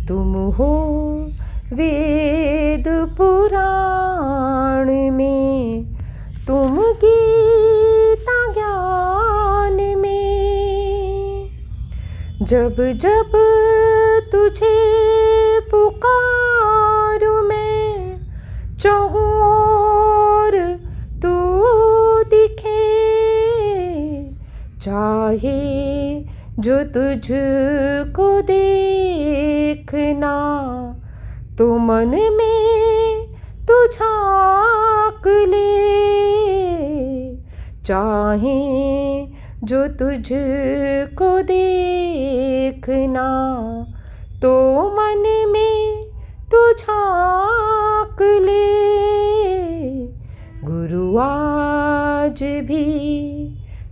तुम हो वेद पुराण में, तुम गीता ज्ञान में। जब जब तुझे पुकारूं मैं, चाहूं और तू दिखे। चाहे जो तुझको देखना, तो मन में तू झाँक ले। चाहे जो तुझको देखना, तो मन में तू झाँक ले। गुरु आज भी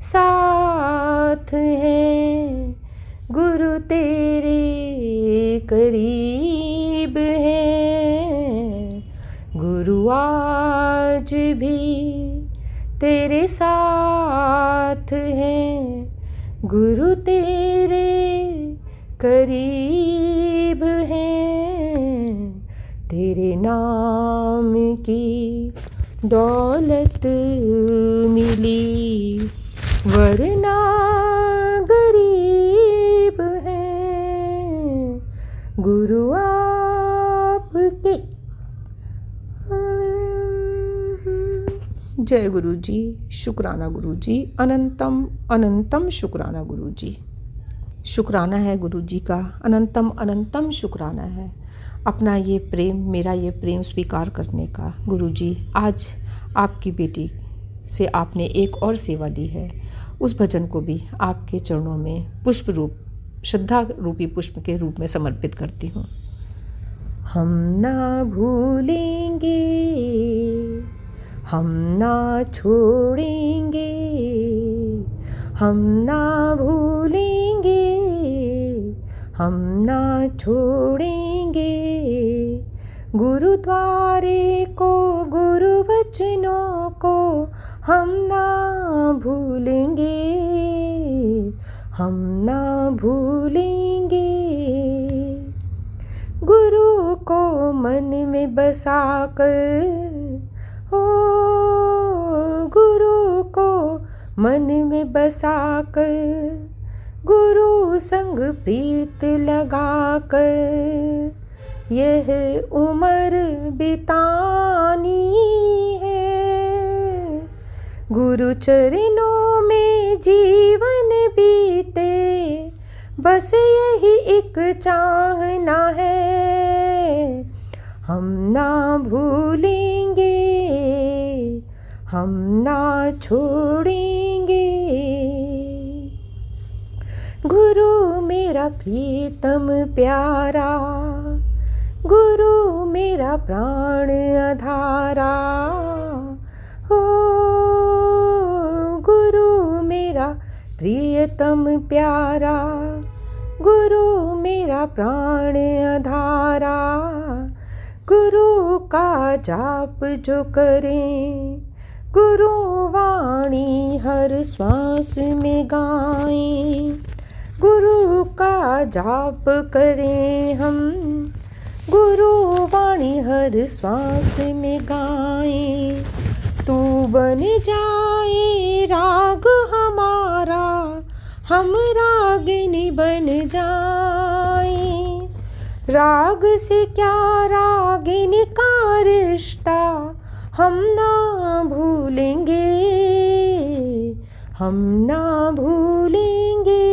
साथ हैं, गुरु तेरे करीब हैं। गुरु आज भी तेरे साथ हैं, गुरु तेरे करीब हैं। तेरे नाम की दौलत मिली, वरना गरीब हैं गुरु आपके। जय गुरु जी, शुक्राना गुरु जी, अनंतम अनंतम शुक्राना गुरु जी। शुक्राना है गुरु जी का, अनंतम अनंतम शुक्राना है अपना ये प्रेम, मेरा ये प्रेम स्वीकार करने का। गुरु जी, आज आपकी बेटी से आपने एक और सेवा ली है, उस भजन को भी आपके चरणों में पुष्प रूप, श्रद्धा रूपी पुष्प के रूप में समर्पित करती हूँ। हम ना भूलेंगे, हम ना छोड़ेंगे, हम ना भूलेंगे, हम ना छोड़ेंगे, गुरुद्वारे को, गुरु वचनों को हम ना भूलेंगे, हम ना भूलेंगे। गुरु को मन में बसाकर, ओ गुरु को मन में बसाकर, गुरु संग प्रीत लगाकर यह उम्र बितानी है। गुरु चरणों में जीवन बीते, बस यही एक चाहना है। हम ना भूलेंगे, हम ना छोड़ेंगे। गुरु मेरा प्रीतम प्यारा, गुरु मेरा प्राण आधारा, हो गुरु मेरा प्रियतम प्यारा, गुरु मेरा प्राण आधारा। गुरु का जाप जो करें, गुरु वाणी हर श्वास में गाएं। गुरु का जाप करें हम, गुरु वाणी हर श्वास में गाएं। तू बन जाए राग हमारा, हम रागिनी बन जाएं। राग से क्या रागिनी का रिश्ता हम ना भूलेंगे, हम ना भूलेंगे,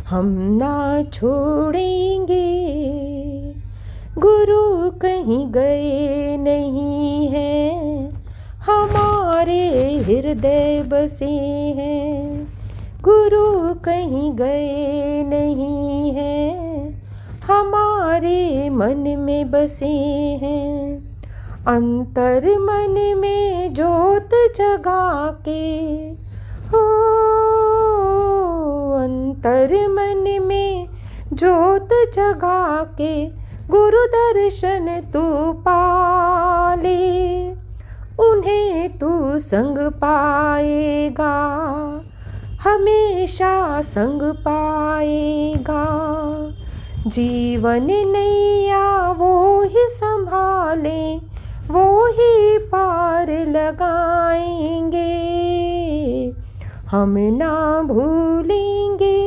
हम ना छोड़ेंगे। गुरु कहीं गए नहीं हैं, हमारे हृदय बसे हैं। गुरु कहीं गए नहीं हैं, हमारे मन में बसे हैं। अंतर मन में जोत जगा के, हो अंतर मन में जोत जगा के, गुरु दर्शन तू पाले, उन्हें तू संग पाएगा, हमेशा संग पाएगा। जीवन नैया वो ही संभाले, वो ही पार लगाएंगे। हम ना भूलेंगे,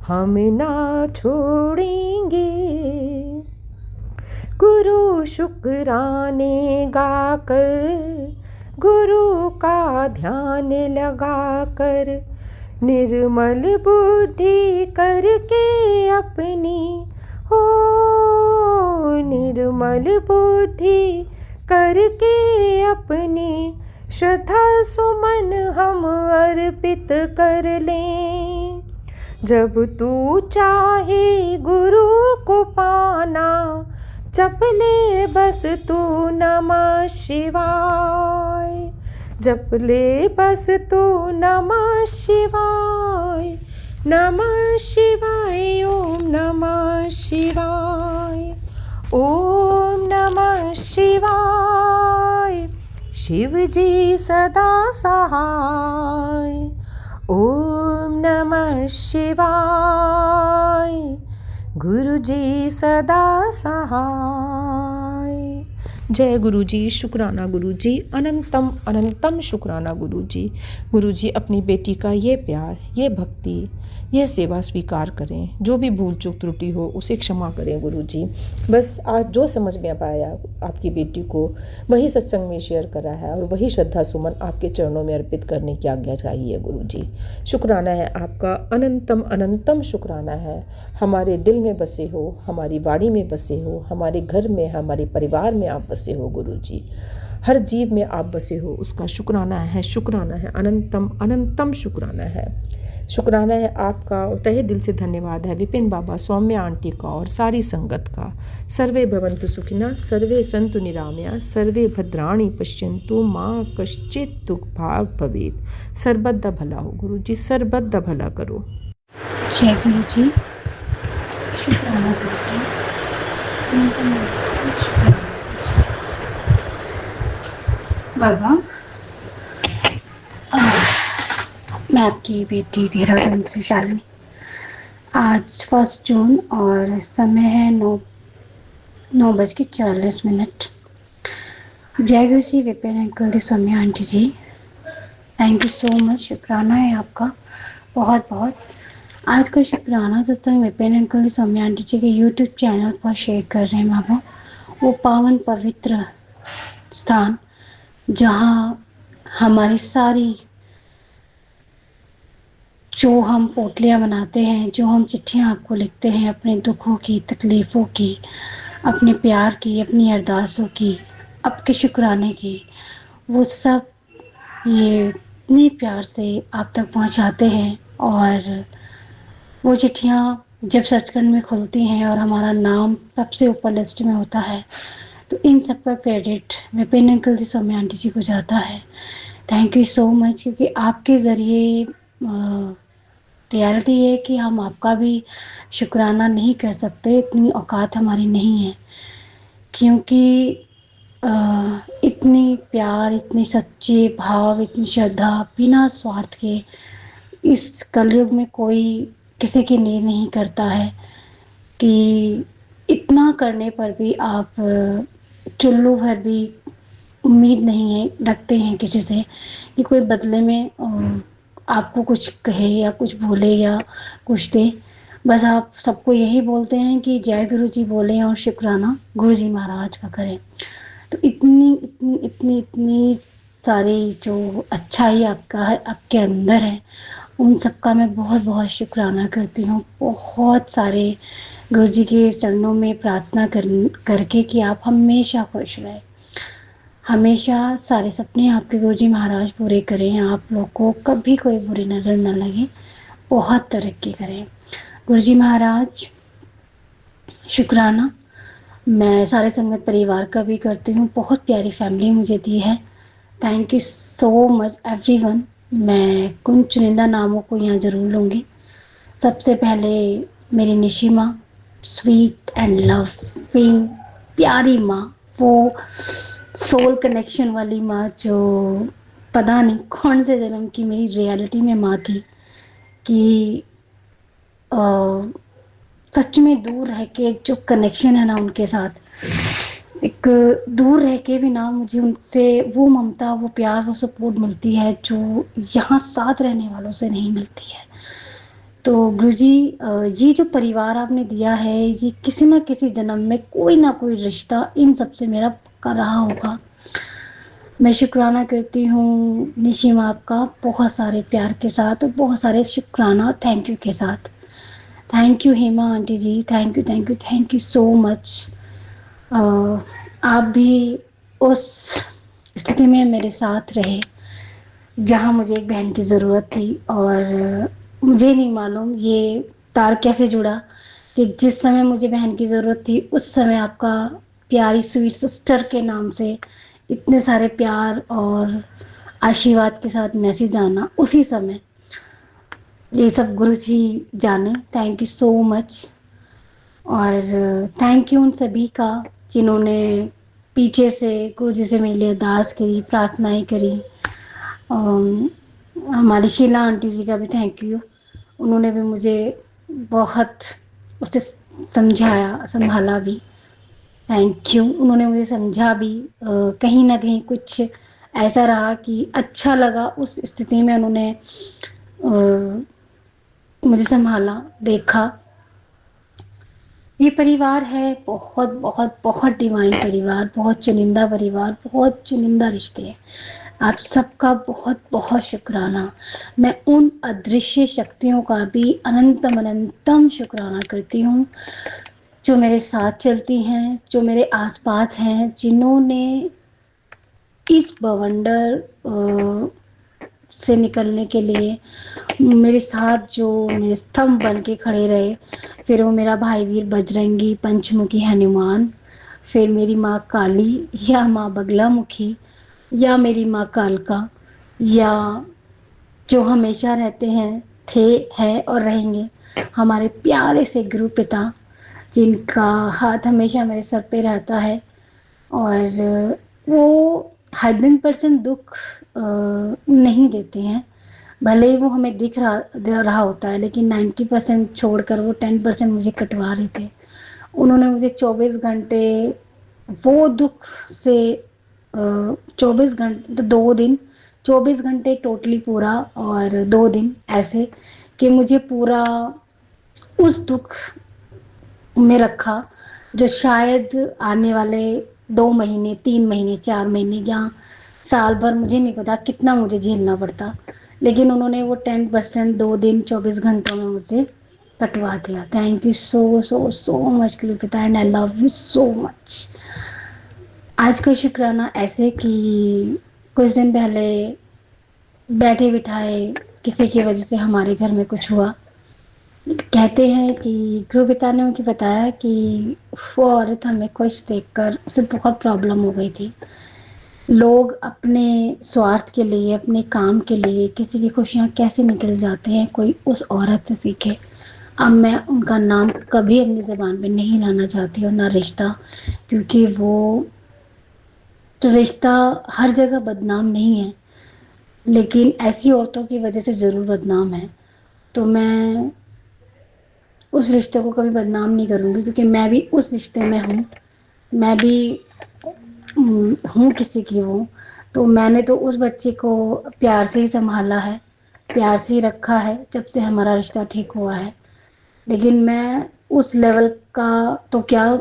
हम ना छोड़ेंगे। गुरु शुक्राने गाकर, गुरु का ध्यान लगाकर, निर्मल बुद्धि करके अपनी, हो निर्मल बुद्धि करके अपनी, श्रद्धा सुमन हम अर्पित कर लें। जब तू चाहे गुरु को पाना, जप ले बस तू नमः शिवाय, जप ले बस तू नमः शिवाय, नमः शिवाय, ओम नमः शिवाय, ओम नमः शिवाय। शिव जी सदा सहाय, ओम नमः शिवाय। गुरु जी सदा सहाय। जय गुरु जी, शुक्राना गुरु जी, अनंतम अनंतम शुक्राना गुरु जी। गुरु जी अपनी बेटी का ये प्यार, ये भक्ति, यह सेवा स्वीकार करें। जो भी भूल चूक त्रुटि हो उसे क्षमा करें गुरु जी। बस आज जो समझ में पाया आपकी बेटी को वही सत्संग में शेयर करा है और वही श्रद्धा सुमन आपके चरणों में अर्पित करने की आज्ञा चाहिए गुरु जी। शुक्राना है आपका, अनंतम अनंतम शुक्राना है। हमारे दिल में बसे हो, हमारी वाणी में बसे हो, हमारे घर में, हमारे परिवार में आप बसे हो गुरु जी। हर जीव में आप बसे हो, उसका शुक्राना है, शुक्राना है, अनंतम अनंतम शुक्राना है। शुक्राना है आपका, तहे दिल से धन्यवाद है विपिन बाबा, सौम्य आंटी का और सारी संगत का। सर्वे भवन्तु सुखिनः, सर्वे सन्तु निरामया, सर्वे भद्राणि पश्यन्तु, माँ कश्चित् दुख भाग भवेत्। सर्वदा भला हो गुरु जी, सर्वदा भला करो। जय गुरु जी, शुक्राना गुरु जी, बाबा। मैं आपकी बेटी देहरादून से शालिनी। आज 1 जून और समय है 9:40। जय गुरु जी, विपिन अंकल दी, Saumya aunty ji, thank you so much. शुक्राना है आपका बहुत बहुत। आज का शुक्राना सत्संग विपिन अंकल दी, सौम्या आंटी जी के यूट्यूब चैनल पर शेयर कर रहे हैं बाबा। वो पावन पवित्र स्थान जहाँ हमारी सारी जो हम पोटलियाँ बनाते हैं, जो हम चिट्ठियाँ आपको लिखते हैं अपने दुखों की, तकलीफ़ों की, अपने प्यार की, अपनी अरदासों की, आपके शुक्राने की, वो सब ये इतने प्यार से आप तक पहुंचाते हैं। और वो चिट्ठियाँ जब सचखंड में खुलती हैं और हमारा नाम सबसे ऊपर लिस्ट में होता है, तो इन सब का क्रेडिट विपिन अंकल जी, सौम्या आंटी जी को जाता है। थैंक यू सो मच, क्योंकि आपके ज़रिए रियलिटी है कि हम आपका भी शुक्राना नहीं कर सकते, इतनी औकात हमारी नहीं है। क्योंकि इतनी प्यार, इतनी सच्चे भाव, इतनी श्रद्धा बिना स्वार्थ के इस कलयुग में कोई किसी की नींव नहीं करता है कि इतना करने पर भी आप चुल्लू भर भी उम्मीद नहीं है रखते हैं किसी से कि कोई बदले में आपको कुछ कहे या कुछ बोले या कुछ दे। बस आप सबको यही बोलते हैं कि जय गुरु जी बोलें और शुक्राना गुरु जी महाराज का करें। तो इतनी इतनी इतनी इतनी सारी जो अच्छाई आपका है, आपके अंदर है, उन सब का मैं बहुत बहुत शुक्राना करती हूँ। बहुत सारे गुरु जी के चरणों में प्रार्थना करके कि आप हमेशा खुश रहें, हमेशा सारे सपने आपके गुरु जी महाराज पूरे करें, आप लोग को कभी कोई बुरी नज़र न लगे, बहुत तरक्की करें गुरु जी महाराज। शुक्राना मैं सारे संगत परिवार का भी करती हूँ, बहुत प्यारी फैमिली मुझे दी है। Thank you so much everyone. मैं कुछ चुनिंदा नामों को यहाँ ज़रूर लूँगी। सबसे पहले मेरी निशी माँ, स्वीट एंड लविंग प्यारी माँ, वो सोल कनेक्शन वाली माँ जो पता नहीं कौन से जन्म की मेरी रियलिटी में माँ थी कि सच में दूर रह के जो कनेक्शन है ना उनके साथ, एक दूर रह के भी ना मुझे उनसे वो ममता, वो प्यार, वो सपोर्ट मिलती है जो यहाँ साथ रहने वालों से नहीं मिलती है। तो गुरुजी ये जो परिवार आपने दिया है, ये किसी न किसी जन्म में कोई ना कोई रिश्ता इन सब से मेरा पक्का रहा होगा। मैं शुक्राना करती हूँ निशिमा आपका बहुत सारे प्यार के साथ और बहुत सारे शुक्राना थैंक यू के साथ। Thank you Hema aunty ji, thank you thank you thank you so much. आप भी उस स्थिति में मेरे साथ रहे जहाँ मुझे एक बहन की ज़रूरत थी और मुझे नहीं मालूम ये तार कैसे जुड़ा कि जिस समय मुझे बहन की ज़रूरत थी उस समय आपका प्यारी स्वीट सिस्टर के नाम से इतने सारे प्यार और आशीर्वाद के साथ मैसेज आना उसी समय, ये सब गुरु जी जाने। Thank you so much. और थैंक यू उन सभी का जिन्होंने पीछे से गुरु जी से मेरे लिए अरदास करी, प्रार्थनाएं करी। हमारी शीला आंटी जी का भी थैंक यू, उन्होंने भी मुझे बहुत उससे समझाया, संभाला भी। Thank you. उन्होंने मुझे समझा भी, कहीं न कहीं कुछ ऐसा रहा कि अच्छा लगा उस स्थिति में उन्होंने मुझे संभाला, देखा। ये परिवार है बहुत बहुत बहुत डिवाइन परिवार, बहुत चुनिंदा परिवार, बहुत चुनिंदा रिश्ते हैं। आप सबका बहुत बहुत शुक्राना। मैं उन अदृश्य शक्तियों का भी अनंतम अनंतम शुक्राना करती हूँ जो मेरे साथ चलती हैं, जो मेरे आसपास हैं, जिन्होंने इस बवंडर से निकलने के लिए मेरे साथ जो मेरे स्तंभ बन के खड़े रहे। फिर वो मेरा भाई वीर बजरंगी, पंचमुखी हनुमान, फिर मेरी माँ काली या माँ बगलामुखी या मेरी माँ कालका, या जो हमेशा रहते हैं, थे, हैं और रहेंगे हमारे प्यारे से गुरु पिता, जिनका हाथ हमेशा मेरे सर पे रहता है। और वो 100% दुख नहीं देते हैं। भले ही वो हमें दिख रहा दे रहा होता है, लेकिन 90% छोड़कर वो 10% मुझे कटवा रहे थे। उन्होंने मुझे 24 घंटे वो दुख से 24 घंटे तो 2 दिन, 24 घंटे टोटली पूरा और 2 दिन ऐसे कि मुझे पूरा उस दुख में रखा जो शायद आने वाले 2 महीने, 3 महीने, 4 महीने या साल भर, मुझे नहीं पता कितना मुझे झेलना पड़ता। लेकिन उन्होंने वो 10% 2 दिन 24 घंटों में मुझे कटवा दिया। Thank you so so so much Kripita, and I love you so much. आज का शुक्राना ऐसे कि कुछ दिन पहले बैठे बिठाए किसी की वजह से हमारे घर में कुछ हुआ। कहते हैं कि गुरु पिता ने मुझे बताया कि वो औरत हमें कुछ देखकर उसे बहुत प्रॉब्लम हो गई थी। लोग अपने स्वार्थ के लिए, अपने काम के लिए किसी की खुशियाँ कैसे निकल जाते हैं, कोई उस औरत से सीखे। अब मैं उनका नाम कभी अपनी ज़बान पे नहीं लाना चाहती और ना रिश्ता, क्योंकि वो तो रिश्ता हर जगह बदनाम नहीं है, लेकिन ऐसी औरतों की वजह से ज़रूर बदनाम है। तो मैं उस रिश्ते को कभी बदनाम नहीं करूँगी, क्योंकि मैं भी उस रिश्ते में हूँ। मैं भी हूँ किसी की वो। तो मैंने तो उस बच्चे को प्यार से ही संभाला है, प्यार से ही रखा है जब से हमारा रिश्ता ठीक हुआ है। लेकिन मैं उस लेवल का तो क्या,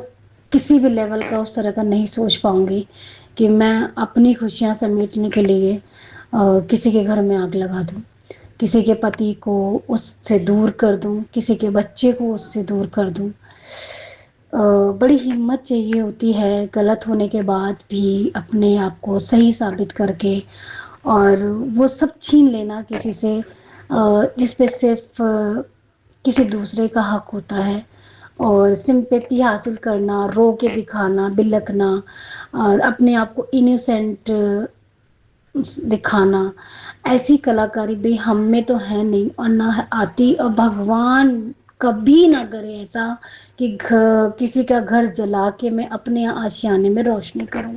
किसी भी लेवल का उस तरह का नहीं सोच पाऊँगी कि मैं अपनी खुशियाँ समेटने के लिए किसी के घर में आग लगा दूँ, किसी के पति को उससे दूर कर दूँ, किसी के बच्चे को उससे दूर कर दूँ। बड़ी हिम्मत चाहिए होती है गलत होने के बाद भी अपने आप को सही साबित करके, और वो सब छीन लेना किसी से जिस पे सिर्फ किसी दूसरे का हक होता है, और सिंपैथी हासिल करना, रो के दिखाना, बिलकना और अपने आप को इनोसेंट दिखाना। ऐसी कलाकारी भी हम में तो है नहीं और ना है आती, और भगवान कभी ना करे ऐसा कि किसी का घर जला के मैं अपने आशियाने में रोशनी करूं।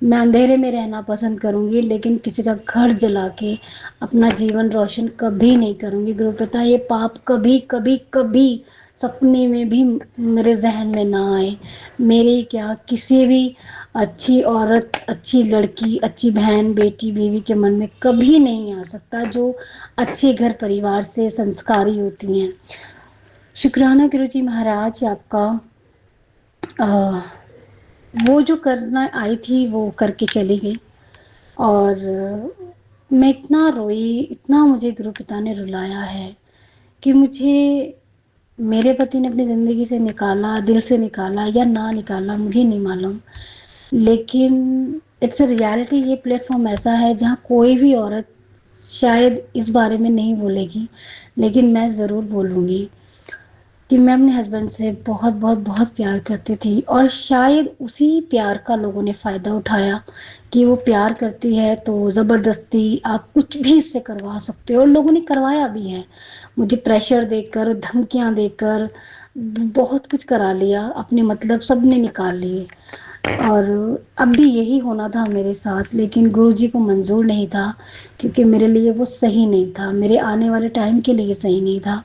मैं अंधेरे में रहना पसंद करूंगी, लेकिन किसी का घर जला के अपना जीवन रोशन कभी नहीं करूंगी। गुरु प्रथा, ये पाप कभी कभी कभी सपने में भी मेरे जहन में ना आए। मेरे क्या, किसी भी अच्छी औरत, अच्छी लड़की, अच्छी बहन, बेटी, बीवी के मन में कभी नहीं आ सकता जो अच्छे घर परिवार से संस्कारी होती हैं। शुक्राना गुरुजी महाराज आपका। अ, वो जो करना आई थी वो करके चली गई, और मैं इतना रोई, इतना मुझे गुरु पिता ने रुलाया है कि मुझे मेरे पति ने अपनी ज़िंदगी से निकाला, दिल से निकाला या ना निकाला मुझे नहीं मालूम, लेकिन इट्स अ रियलिटी। ये प्लेटफॉर्म ऐसा है जहाँ कोई भी औरत शायद इस बारे में नहीं बोलेगी, लेकिन मैं ज़रूर बोलूँगी कि मैं अपने हस्बैंड से बहुत बहुत बहुत प्यार करती थी, और शायद उसी प्यार का लोगों ने फ़ायदा उठाया कि वो प्यार करती है तो ज़बरदस्ती आप कुछ भी उससे करवा सकते हो, और लोगों ने करवाया भी है। मुझे प्रेशर देकर, धमकियां देकर बहुत कुछ करा लिया, अपने मतलब सब ने निकाल लिए। और अब भी यही होना था मेरे साथ, लेकिन गुरुजी को मंजूर नहीं था, क्योंकि मेरे लिए वो सही नहीं था, मेरे आने वाले टाइम के लिए सही नहीं था।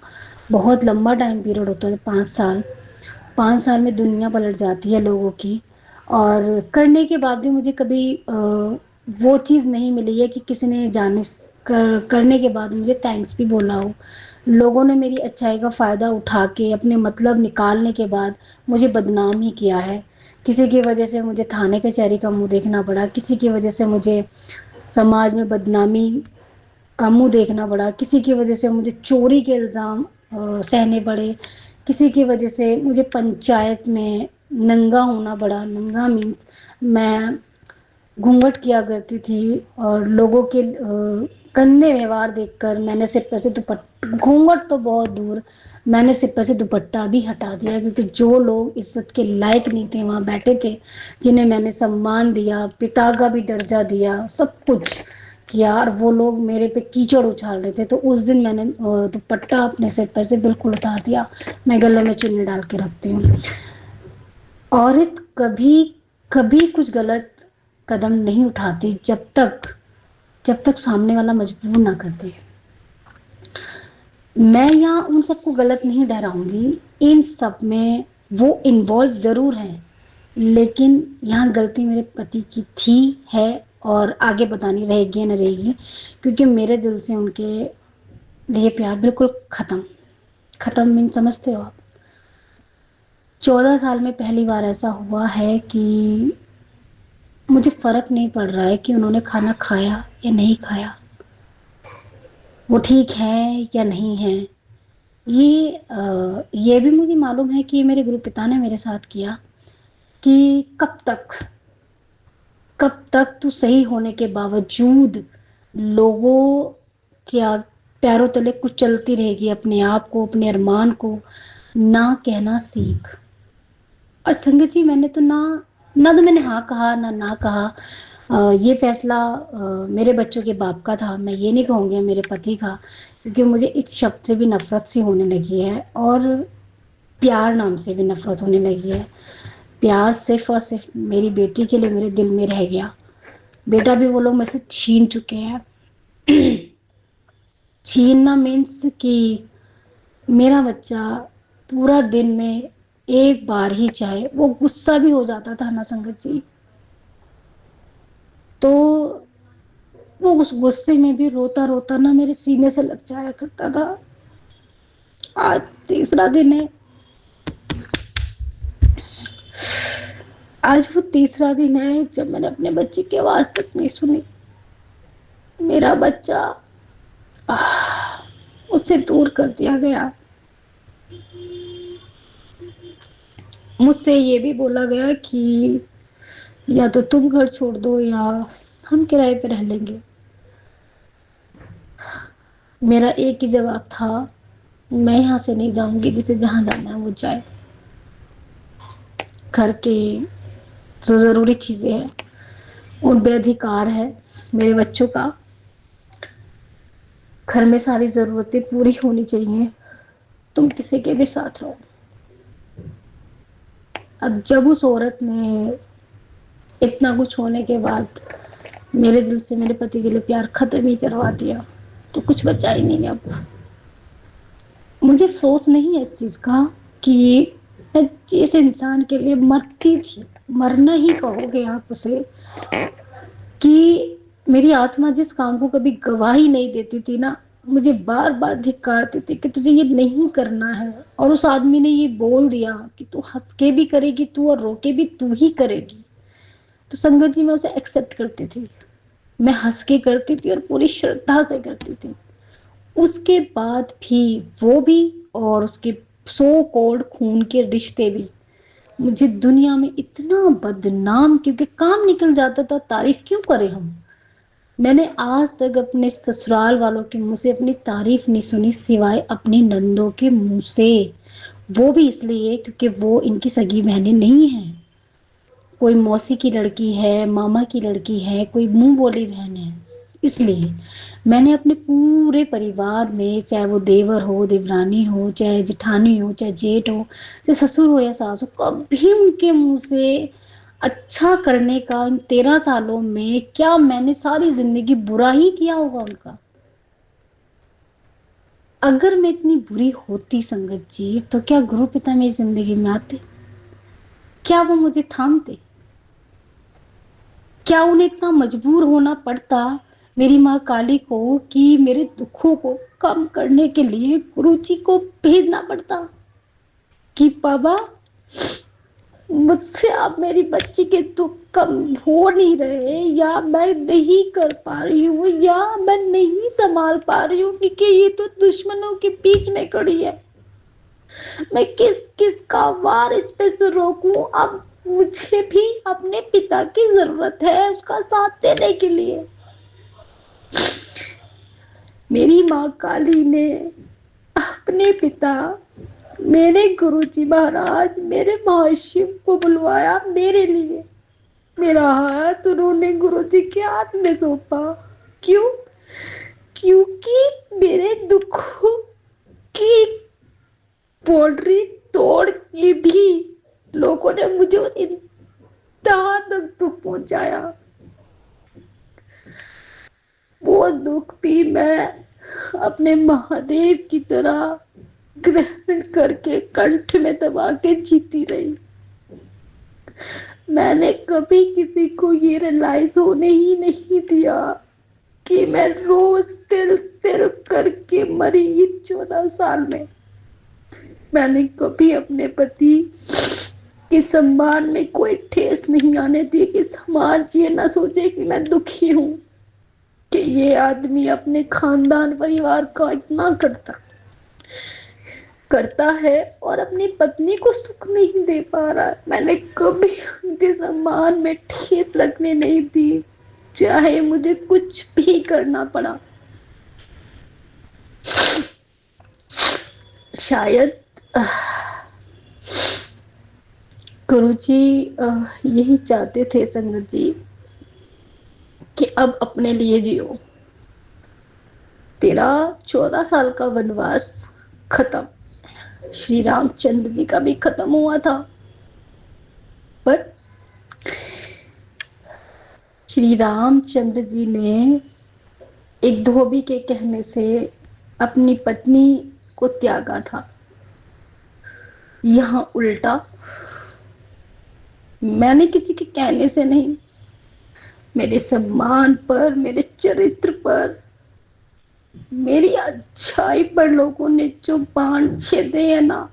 बहुत लंबा टाइम पीरियड होता है, 5 साल। 5 साल में दुनिया पलट जाती है लोगों की, और करने के बाद भी मुझे कभी वो चीज़ नहीं मिली है कि किसी ने करने के बाद मुझे थैंक्स भी बोला हो। लोगों ने मेरी अच्छाई का फ़ायदा उठा के अपने मतलब निकालने के बाद मुझे बदनाम ही किया है। किसी की वजह से मुझे थाने कचहरी का मुंह देखना पड़ा, किसी की वजह से मुझे समाज में बदनामी का मुंह देखना पड़ा, किसी की वजह से मुझे चोरी के इल्ज़ाम सहने पड़े, किसी की वजह से मुझे पंचायत में नंगा होना पड़ा। नंगा मीन्स मैं घूंघट किया करती थी, और लोगों के गंदे व्यवहार देखकर मैंने सिर पर से दुपट्टा, घूंघट तो बहुत दूर, मैंने सिर पर से दुपट्टा भी हटा दिया, क्योंकि जो लोग इज्जत के लायक नहीं थे वहाँ बैठे थे, जिन्हें मैंने सम्मान दिया, पिता का भी दर्जा दिया, सब कुछ किया, और वो लोग मेरे पे कीचड़ उछाल रहे थे। तो उस दिन मैंने दुपट्टा अपने सिर पर से बिल्कुल उतार दिया। मैं गले में चुन्नी डाल के रखती हूँ। औरत कभी कभी कुछ गलत कदम नहीं उठाती जब तक सामने वाला मजबूर ना कर दे। मैं यहाँ उन सबको गलत नहीं ठहराऊंगी, इन सब में वो इन्वॉल्व ज़रूर हैं, लेकिन यहाँ गलती मेरे पति की थी, है, और आगे बतानी रहेगी या न रहेगी, क्योंकि मेरे दिल से उनके लिए प्यार बिल्कुल ख़त्म। ख़त्म मीन समझते हो आप? 14 साल में पहली बार ऐसा हुआ है कि मुझे फ़र्क नहीं पड़ रहा है कि उन्होंने खाना खाया या नहीं खाया, वो ठीक है या नहीं है। ये भी मुझे मालूम है कि ये मेरे गुरु पिता ने मेरे साथ किया, कि कब तक तू सही होने के बावजूद लोगों के पैरों तले कुछ चलती रहेगी, अपने आप को, अपने अरमान को ना कहना सीख। और संगत जी, मैंने तो ना तो मैंने हाँ कहा ना कहा। ये फैसला मेरे बच्चों के बाप का था, मैं ये नहीं कहूँगी मेरे पति का, क्योंकि मुझे इस शब्द से भी नफरत सी होने लगी है, और प्यार नाम से भी नफरत होने लगी है। प्यार सिर्फ और सिर्फ मेरी बेटी के लिए मेरे दिल में रह गया। बेटा भी वो लोग मेरे से छीन चुके हैं। छीनना मीन्स कि मेरा बच्चा पूरा दिन में एक बार ही चाहे वो गुस्सा भी हो जाता था ना संगत जी, तो वो उस गुस्से में भी रोता रोता ना मेरे सीने से लग जाया करता था। आज तीसरा दिन है, आज वो तीसरा दिन है जब मैंने अपने बच्चे की आवाज तक नहीं सुनी। मेरा बच्चा उससे दूर कर दिया गया। मुझसे ये भी बोला गया कि या तो तुम घर छोड़ दो या हम किराए पे रह लेंगे। मेरा एक ही जवाब था, मैं यहाँ से नहीं जाऊंगी, जिसे जहाँ जाना है वो जाए। घर के जो ज़रूरी चीज़ें हैं उन पे अधिकार है मेरे बच्चों का। घर में सारी ज़रूरतें पूरी होनी चाहिए, तुम किसी के भी साथ रहो। अब जब उस औरत ने इतना कुछ होने के बाद मेरे दिल से मेरे पति के लिए प्यार खत्म ही करवा दिया, तो कुछ बचा ही नहीं अब। मुझे अफसोस नहीं है इस चीज़ का कि मैं जिस इंसान के लिए मरती थी, मरना ही कहोगे आप उसे, कि मेरी आत्मा जिस काम को कभी गवाही नहीं देती थी ना, मुझे बार बार धिक्कारती थी कि तुझे ये नहीं करना है, और उस आदमी ने ये बोल दिया कि तू हंस के भी करेगी तू, और रो के भी तू ही करेगी, तो संगत जी मैं उसे एक्सेप्ट करती थी। मैं हंस के करती थी और पूरी श्रद्धा से करती थी। उसके बाद भी वो भी, और उसके सो कॉल्ड खून के रिश्ते भी मुझे दुनिया में इतना बदनाम, क्योंकि काम निकल जाता था, तारीफ क्यों करें हम। मैंने आज तक अपने ससुराल वालों के मुंह से अपनी तारीफ नहीं सुनी, सिवाय अपनी नंदों के मुंह से। वो भी इसलिए क्योंकि वो इनकी सगी बहनें नहीं हैं, कोई मौसी की लड़की है, मामा की लड़की है, कोई मुंह बोली बहन है। इसलिए मैंने अपने पूरे परिवार में, चाहे वो देवर हो, देवरानी हो, चाहे जेठानी हो, चाहे जेठ हो, चाहे ससुर हो या सास हो, कभी उनके मुंह से अच्छा करने का इन 13 सालों में, क्या मैंने सारी जिंदगी बुरा ही किया होगा उनका? अगर मैं इतनी बुरी होती संगत जी, तो क्या गुरु पिता मेरी जिंदगी में आते? क्या वो मुझे थामते? क्या उन्हें इतना मजबूर होना पड़ता मेरी माँ काली को कि मेरे दुखों को कम करने के लिए गुरुजी को भेजना पड़ता कि बाबा, मुझसे आप मेरी बच्ची के दुख कम हो नहीं रहे, या मैं नहीं कर पा रही हूँ, या मैं नहीं संभाल पा रही हूँ, क्योंकि ये तो दुश्मनों के बीच में खड़ी है। मैं किस किस का वार इस पे से रोकूं? अब मुझे भी अपने पिता की जरूरत है उसका साथ देने के लिए। मेरी माँ काली ने अपने पिता, मेरे गुरुजी महाराज, मेरे महाशिव को बुलवाया मेरे लिए। मेरा हाथ उन्होंने गुरुजी के हाथ में सौंपा। क्यों? क्योंकि मेरे दुखों की बाउंड्री तोड़ के भी लोगों ने मुझे उस इंतहा तक दुख पहुंचाया। वो दुख भी मैं अपने महादेव की तरह ग्रहण करके कंठ में दबा के जीती रही। मैंने कभी किसी को ये रियलाइज होने ही नहीं दिया कि मैं रोज तिल तिल करके मरी 14 साल में। मैंने कभी अपने पति के सम्मान में कोई ठेस नहीं आने दी कि समाज ये ना सोचे कि मैं दुखी हूं, कि ये आदमी अपने खानदान परिवार का इतना करता है और अपनी पत्नी को सुख नहीं दे पा रहा। मैंने कभी उनके सम्मान में ठेस लगने नहीं दी, चाहे मुझे कुछ भी करना पड़ा। शायद गुरुजी यही चाहते थे संगत जी कि अब अपने लिए जियो। तेरा 14 साल का वनवास खत्म, श्री रामचंद्र जी का भी खत्म हुआ था, पर श्री रामचंद्र जी ने एक धोबी के कहने से अपनी पत्नी को त्यागा था। यहाँ उल्टा मैंने किसी के कहने से नहीं, मेरे सम्मान पर, मेरे चरित्र पर, मेरी अच्छाई पर लोगों ने जो बाण छेदे हैं ना,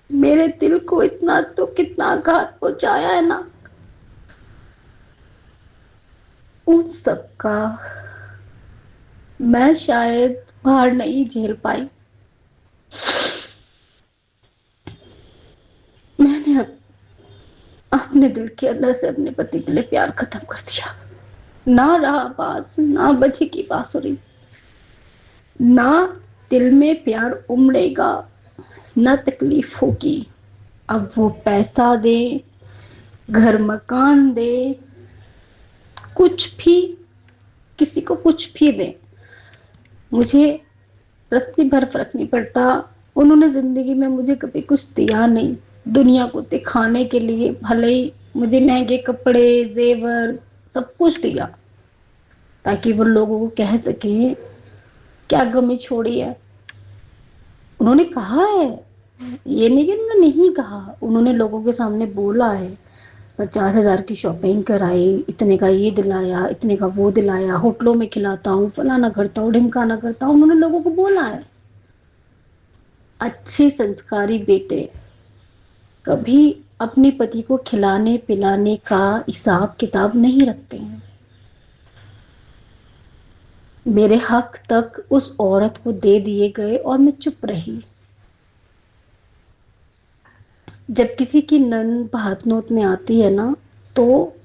मेरे दिल को इतना तो कितना आघात पहुंचाया है ना, उन सब का मैं शायद भार नहीं झेल पाई। मैंने अपने दिल के अंदर से अपने पति के लिए प्यार खत्म कर दिया। ना रहा बांस, ना बजी की बांसुरी, ना दिल में प्यार उमड़ेगा, ना तकलीफ होगी। अब वो पैसा दे, घर मकान दे, कुछ भी, किसी को कुछ भी दे, मुझे रत्ती भर फर्क नहीं पड़ता। उन्होंने जिंदगी में मुझे कभी कुछ दिया नहीं, दुनिया को दिखाने के लिए भले ही मुझे महंगे कपड़े, जेवर, सब कुछ दिया ताकि वो लोगों को कह सके क्या कमी छोड़ी है। उन्होंने कहा है, ये नहीं कि उन्होंने नहीं कहा, उन्होंने लोगों के सामने बोला है, 50,000 की शॉपिंग कराई, इतने का ये दिलाया, इतने का वो दिलाया, होटलों में खिलाता हूँ, फलाना करता हूँ, ढिमकाना करता हूँ, उन्होंने लोगों को बोला है। अच्छे संस्कारी बेटे कभी अपने पति को खिलाने पिलाने का हिसाब किताब नहीं रखते हैं। मेरे हक तक उस औरत को दे दिए गए और मैं चुप रही। जब किसी की नन भात नोत में आती है ना, तो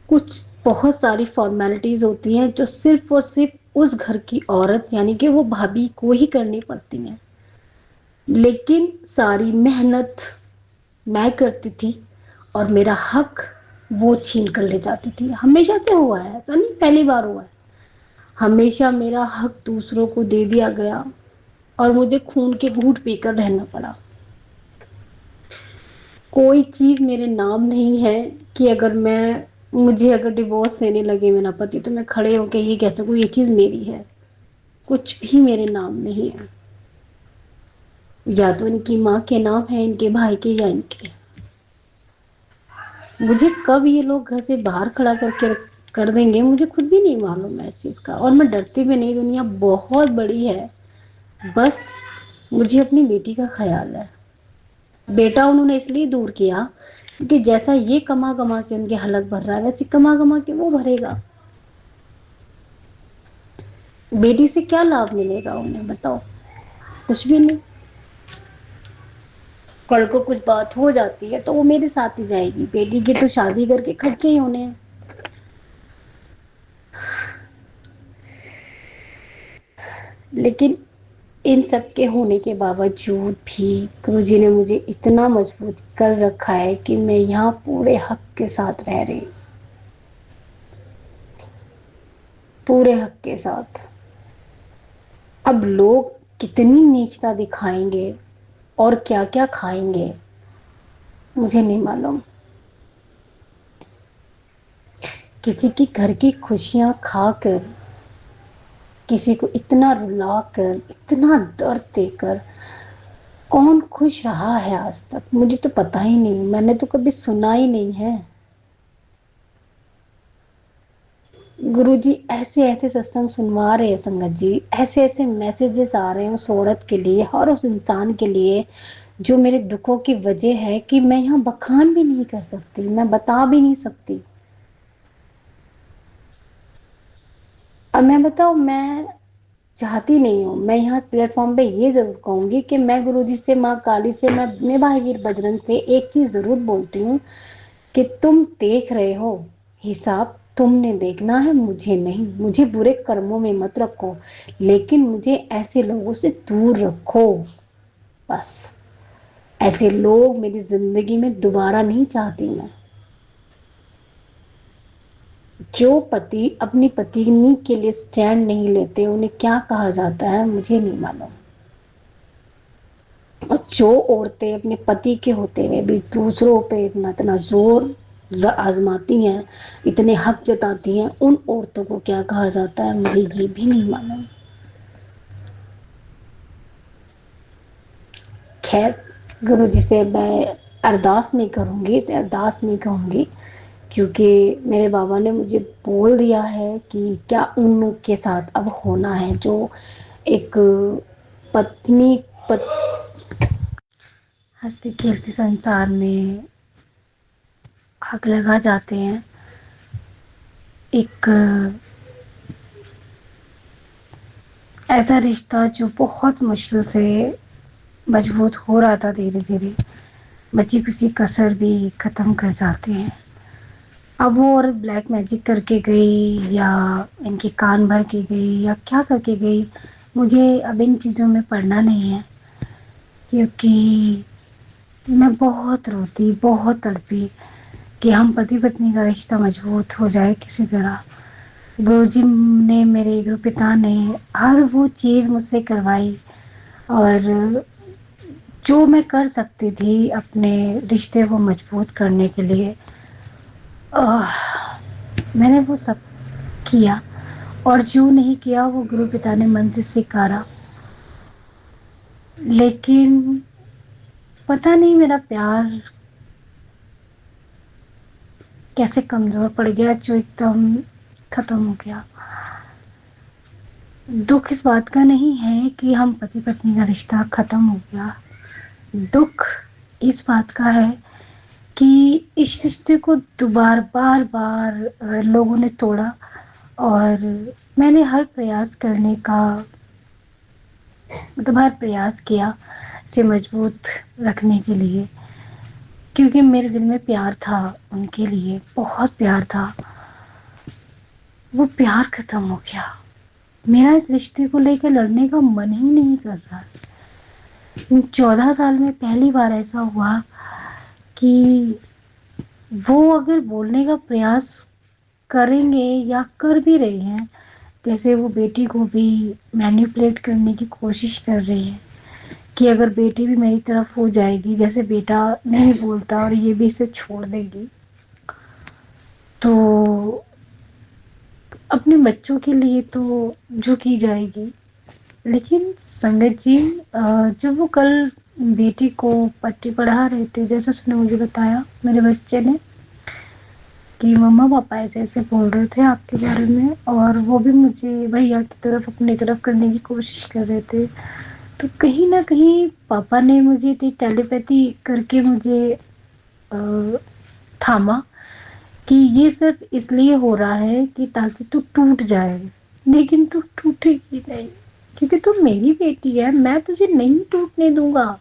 कुछ बहुत सारी फॉर्मेलिटीज होती हैं जो सिर्फ और सिर्फ उस घर की औरत यानी कि वो भाभी को ही करनी पड़ती हैं, लेकिन सारी मेहनत मैं करती थी और मेरा हक वो छीन कर ले जाती थी। हमेशा से हुआ है, ऐसा नहीं पहली बार हुआ है। हमेशा मेरा हक दूसरों को दे दिया गया और मुझे खून के घूंट पीकर रहना पड़ा। कोई चीज मेरे नाम नहीं है कि अगर मुझे अगर डिवोर्स देने लगे मेरा पति तो मैं खड़े होकर ये कह सकूं ये चीज मेरी है। कुछ भी मेरे नाम नहीं है, या तो इनकी माँ के नाम है, इनके भाई के, या इनके। मुझे कब ये लोग घर से बाहर खड़ा करके कर देंगे मुझे खुद भी नहीं मालूम है इस चीज़ का, और मैं डरती भी नहीं, दुनिया बहुत बड़ी है। बस मुझे अपनी बेटी का ख्याल है। बेटा उन्होंने इसलिए दूर किया क्योंकि जैसा ये कमा कमा के उनके हलक भर रहा है वैसे कमा कमा के वो भरेगा। बेटी से क्या लाभ मिलेगा उन्हें, बताओ? कुछ भी नहीं। कल को कुछ बात हो जाती है तो वो मेरे साथ ही जाएगी, बेटी की तो शादी करके खर्चे ही होने हैं। लेकिन इन सब के होने के बावजूद भी गुरुजी ने मुझे इतना मजबूत कर रखा है कि मैं यहाँ पूरे हक के साथ रह रही हूँ, पूरे हक के साथ। अब लोग कितनी नीचता दिखाएंगे और क्या क्या खाएंगे मुझे नहीं मालूम। किसी की घर की खुशियां खाकर, किसी को इतना रुलाकर, इतना दर्द देकर कौन खुश रहा है आज तक? मुझे तो पता ही नहीं, मैंने तो कभी सुना ही नहीं है। गुरुजी ऐसे ऐसे सत्संग सुनवा रहे हैं संगत जी, ऐसे ऐसे मैसेजेस आ रहे हैं उस औरत के लिए और उस इंसान के लिए जो मेरे दुखों की वजह है कि मैं यहाँ बखान भी नहीं कर सकती, मैं बता भी नहीं सकती। अब मैं बताऊँ, मैं चाहती नहीं हूँ, मैं यहाँ प्लेटफॉर्म पे ये जरूर कहूंगी कि मैं गुरुजी से, माँ काली से, मैं अपने भाई वीर बजरंग से एक चीज जरूर बोलती हूँ कि तुम देख रहे हो, हिसाब तुमने देखना है, मुझे नहीं। मुझे बुरे कर्मों में मत रखो, लेकिन मुझे ऐसे लोगों से दूर रखो। बस ऐसे लोग मेरी जिंदगी में दोबारा नहीं चाहती मैं। जो पति अपनी पत्नी के लिए स्टैंड नहीं लेते उन्हें क्या कहा जाता है मुझे नहीं मालूम। और जो औरतें अपने पति के होते हुए भी दूसरों पे इतना इतना जोर आजमाती हैं, इतने हक जताती हैं, उन औरतों को क्या कहा जाता है मुझे ये भी नहीं मालूम। खैर, गुरु जी से मैं अरदास नहीं करूंगी, इसे अरदास नहीं कहूंगी, क्योंकि मेरे बाबा ने मुझे बोल दिया है कि क्या उन के साथ अब होना है जो एक पत्नी हंसते खेलते संसार में आग लगा जाते हैं। एक ऐसा रिश्ता जो बहुत मुश्किल से मजबूत हो रहा था, धीरे धीरे बची कुची कसर भी ख़त्म कर जाते हैं। अब वो औरत ब्लैक मैजिक करके गई या इनके कान भर के गई या क्या करके गई, मुझे अब इन चीज़ों में पढ़ना नहीं है, क्योंकि मैं बहुत रोती, बहुत तड़पी कि हम पति पत्नी का रिश्ता मजबूत हो जाए किसी तरह। गुरुजी ने, मेरे गुरु पिता ने हर वो चीज़ मुझसे करवाई, और जो मैं कर सकती थी अपने रिश्ते को मजबूत करने के लिए मैंने वो सब किया। और जो नहीं किया वो गुरु पिता ने मन से स्वीकारा। लेकिन पता नहीं मेरा प्यार कैसे कमज़ोर पड़ गया, जो एकदम ख़त्म हो गया। दुख इस बात का नहीं है कि हम पति पत्नी का रिश्ता ख़त्म हो गया, दुख इस बात का है कि इस रिश्ते को बार बार लोगों ने तोड़ा, और मैंने हर प्रयास करने का, मतलब हर प्रयास किया इसे मजबूत रखने के लिए, क्योंकि मेरे दिल में प्यार था उनके लिए, बहुत प्यार था। वो प्यार ख़त्म हो गया। मेरा इस रिश्ते को लेकर लड़ने का मन ही नहीं कर रहा। 14 साल में पहली बार ऐसा हुआ कि वो अगर बोलने का प्रयास करेंगे या कर भी रहे हैं, जैसे वो बेटी को भी मैनिपुलेट करने की कोशिश कर रहे हैं कि अगर बेटी भी मेरी तरफ हो जाएगी, जैसे बेटा नहीं बोलता और ये भी इसे छोड़ देगी, तो अपने बच्चों के लिए तो जो की जाएगी। लेकिन संगत जी, जब वो कल बेटी को पट्टी पढ़ा रहे थे, जैसा उसने मुझे बताया मेरे बच्चे ने, कि मम्मा पापा ऐसे ऐसे बोल रहे थे आपके बारे में, और वो भी मुझे भैया की तरफ अपनी तरफ करने की कोशिश कर रहे थे। तो कहीं ना कहीं पापा ने मुझे टेलीपैथी करके मुझे थामा कि ये सिर्फ इसलिए हो रहा है कि ताकि तू टूट जाए, लेकिन तू टूटेगी नहीं, क्योंकि तू मेरी बेटी है, मैं तुझे नहीं टूटने दूंगा।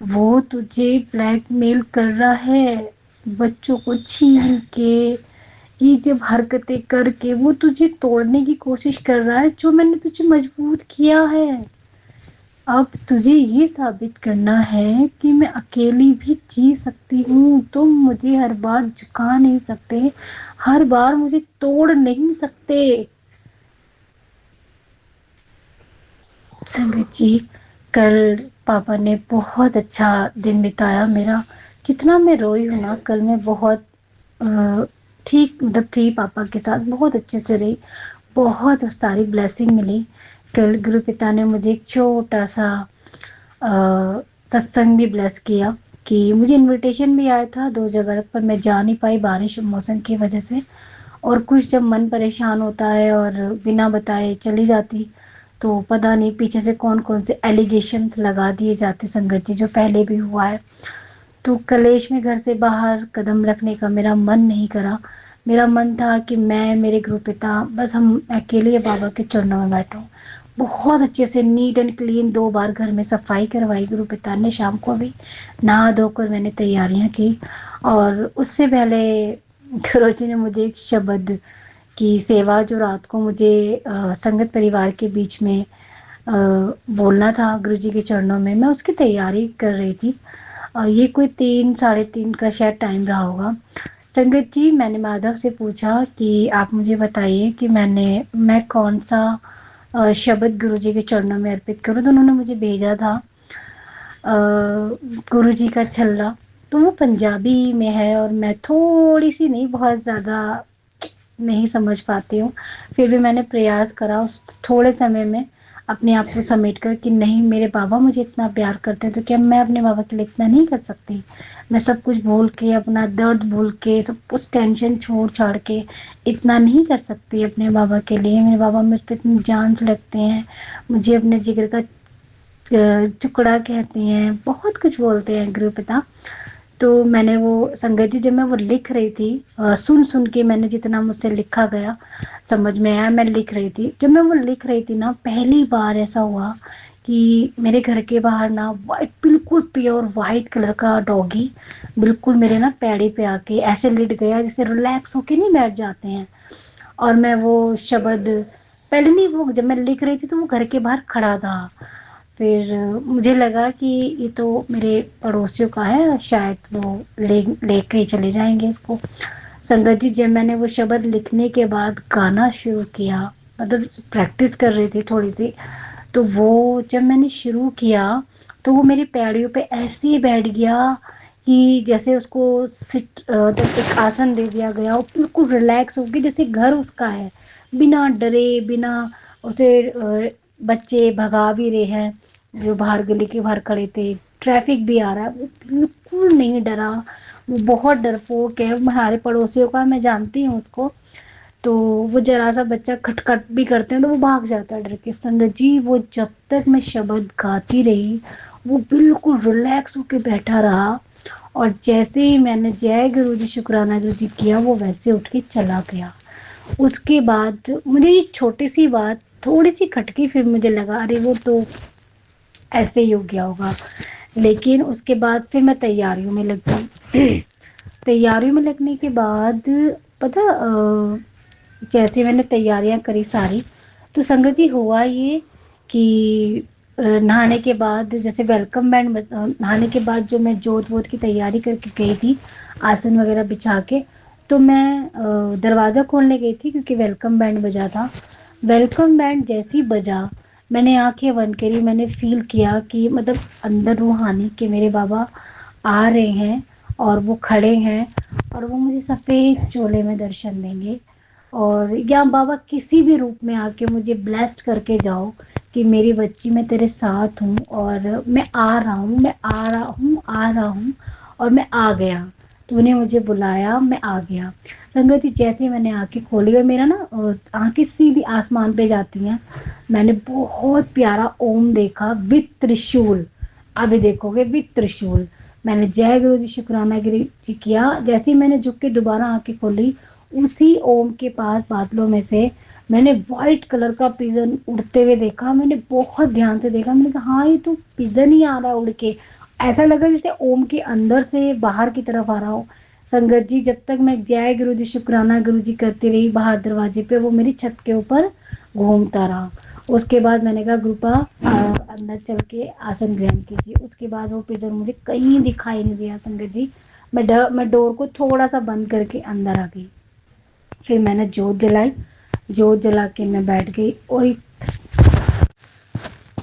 वो तुझे ब्लैकमेल कर रहा है, बच्चों को छीन के, ये जब हरकतें करके वो तुझे तोड़ने की कोशिश कर रहा है, जो मैंने तुझे मजबूत किया है। अब तुझे ये साबित करना है कि मैं अकेली भी जी सकती हूँ। तुम मुझे हर बार झुका नहीं सकते, हर बार मुझे तोड़ नहीं सकते। संगत जी, कल पापा ने बहुत अच्छा दिन बिताया मेरा। जितना मैं रोई हूँ ना, कल मैं बहुत ठीक मतलब थी, पापा के साथ बहुत अच्छे से रही, बहुत सारी ब्लेसिंग मिली। कल गुरु पिता ने मुझे एक छोटा सा सत्संग भी ब्लेस किया, कि मुझे इनविटेशन भी आया था 2 जगह पर मैं जा नहीं पाई बारिश मौसम की वजह से। और कुछ जब मन परेशान होता है और बिना बताए चली जाती, तो पता नहीं पीछे से कौन कौन से एलिगेशंस लगा दिए जाते संगत जी, जो पहले भी हुआ है। तो कलेश में घर से बाहर कदम रखने का मेरा मन नहीं करा। मेरा मन था कि मैं, मेरे गुरु पिता, बस हम अकेले बाबा के चरणों में बैठो। बहुत अच्छे से नीट एंड क्लीन 2 बार घर में सफाई करवाई गुरु पिता ने, शाम को भी नहा धोकर मैंने तैयारियां की। और उससे पहले गुरु जी ने मुझे एक शब्द की सेवा, जो रात को मुझे संगत परिवार के बीच में बोलना था गुरु जी के चरणों में, मैं उसकी तैयारी कर रही थी। ये कोई 3 साढ़े 3 का शायद टाइम रहा होगा। संगत जी, मैंने माधव से पूछा कि आप मुझे बताइए कि मैं कौन सा शब्द गुरु जी के चरणों में अर्पित करूं। तो उन्होंने मुझे भेजा था गुरु जी का छल्ला। तो वो पंजाबी में है और मैं थोड़ी सी नहीं, बहुत ज़्यादा नहीं समझ पाती हूँ। फिर भी मैंने प्रयास करा उस थोड़े समय में अपने आप को समेट कर, कि नहीं, मेरे बाबा मुझे इतना प्यार करते हैं तो क्या मैं अपने बाबा के लिए इतना नहीं कर सकती। मैं सब कुछ भूल के, अपना दर्द भूल के, सब कुछ टेंशन छोड़ छाड़ के इतना नहीं कर सकती अपने बाबा के लिए। मेरे बाबा मुझ पर इतनी जान से लगते हैं, मुझे अपने जिगर का टुकड़ा कहते हैं, बहुत कुछ बोलते हैं गुरु पिता। तो मैंने वो संगत जी, जब मैं वो लिख रही थी, सुन सुन के मैंने जितना मुझसे लिखा गया समझ में आया, मैं लिख रही थी। जब मैं वो लिख रही थी ना, पहली बार ऐसा हुआ कि मेरे घर के बाहर ना वाइट, बिल्कुल प्योर वाइट कलर का डॉगी बिल्कुल मेरे ना पैड़ी पे आके ऐसे लेट गया, जैसे रिलैक्स होके नहीं बैठ जाते हैं। और मैं वो शब्द, पहले नहीं, वो जब मैं लिख रही थी तो वो घर के बाहर खड़ा था। फिर मुझे लगा कि ये तो मेरे पड़ोसियों का है, शायद वो लेके ही चले जाएंगे इसको। संगत जी, जब मैंने वो शब्द लिखने के बाद गाना शुरू किया, मतलब प्रैक्टिस कर रही थी थोड़ी सी, तो वो जब मैंने शुरू किया तो वो मेरी पैड़ियों पे ऐसे ही बैठ गया कि जैसे उसको मतलब एक आसन दे दिया गया, वो बिल्कुल रिलैक्स हो गई, जैसे घर उसका है, बिना डरे, बिना उसे बच्चे भगा भी रहे हैं जो बाहर गली के बाहर खड़े थे, ट्रैफिक भी आ रहा है, वो बिल्कुल नहीं डरा। वो बहुत डरपोक है, हमारे पड़ोसियों का, मैं जानती हूँ उसको। तो वो जरा सा बच्चा खटखट भी करते हैं तो वो भाग जाता है डर के। संगत जी, वो जब तक मैं शब्द गाती रही, वो बिल्कुल रिलैक्स होके बैठा रहा। और जैसे ही मैंने जय गुरु जी शुक्राना गुरु जी किया, वो वैसे उठ के चला गया। उसके बाद मुझे ये छोटी सी बात थोड़ी सी खटकी, फिर मुझे लगा अरे वो तो ऐसे ही हो गया होगा। लेकिन उसके बाद फिर मैं तैयारियों में लग गई। तैयारियों में लगने के बाद पता, जैसे मैंने तैयारियां करी सारी, तो संगत जी हुआ ये कि नहाने के बाद, जैसे वेलकम बैंड नहाने के बाद जो मैं जोत वोत की तैयारी करके गई थी, आसन वगैरह बिछा के, तो मैं दरवाज़ा खोलने गई थी क्योंकि वेलकम बैंड बजा था। वेलकम बैंड जैसे ही बजा, मैंने आंखें बंद करी, मैंने फील किया कि मतलब अंदर रूहानी के मेरे बाबा आ रहे हैं और वो खड़े हैं और वो मुझे सफ़ेद चोले में दर्शन देंगे। और या बाबा किसी भी रूप में आके मुझे ब्लेस्ड करके जाओ कि मेरी बच्ची, मैं तेरे साथ हूँ और मैं आ रहा हूँ, मैं आ रहा हूँ, आ रहा हूँ, और मैं आ गया। तूने मुझे बुलाया, मैं आ गया। संगत जी, जैसे ही मैंने आंखें खोली और मेरा ना आंखें सीधी आसमान पे जाती हैं, मैंने बहुत प्यारा ओम देखा विद त्रिशूल। अभी देखोगे विद त्रिशूल। मैंने जय गुरु जी शुक्राना गुरु जी किया। जैसे ही मैंने झुक के दोबारा आंखें खोली, उसी ओम के पास बादलों में से मैंने वाइट कलर का पिजन उड़ते हुए देखा। मैंने बहुत ध्यान से देखा, मैंने कहा हाँ ये तो पिजन ही आ रहा है उड़ के। ऐसा लगा जैसे ओम के अंदर से बाहर की तरफ आ रहा हो। संगत जी, जब तक मैं जय गुरु जी शुक्राना गुरु जी करती रही बाहर दरवाजे पे, वो मेरी छत के ऊपर घूमता रहा। उसके बाद मैंने कहा गुरुपा अंदर चल के आसन ग्रहण कीजिए। उसके बाद वो पिजन मुझे कहीं दिखाई नहीं दिया। संगत जी, मैं डोर को थोड़ा सा बंद करके अंदर आ गई। फिर मैंने जोत जलाई, जोत जला के मैं बैठ गई और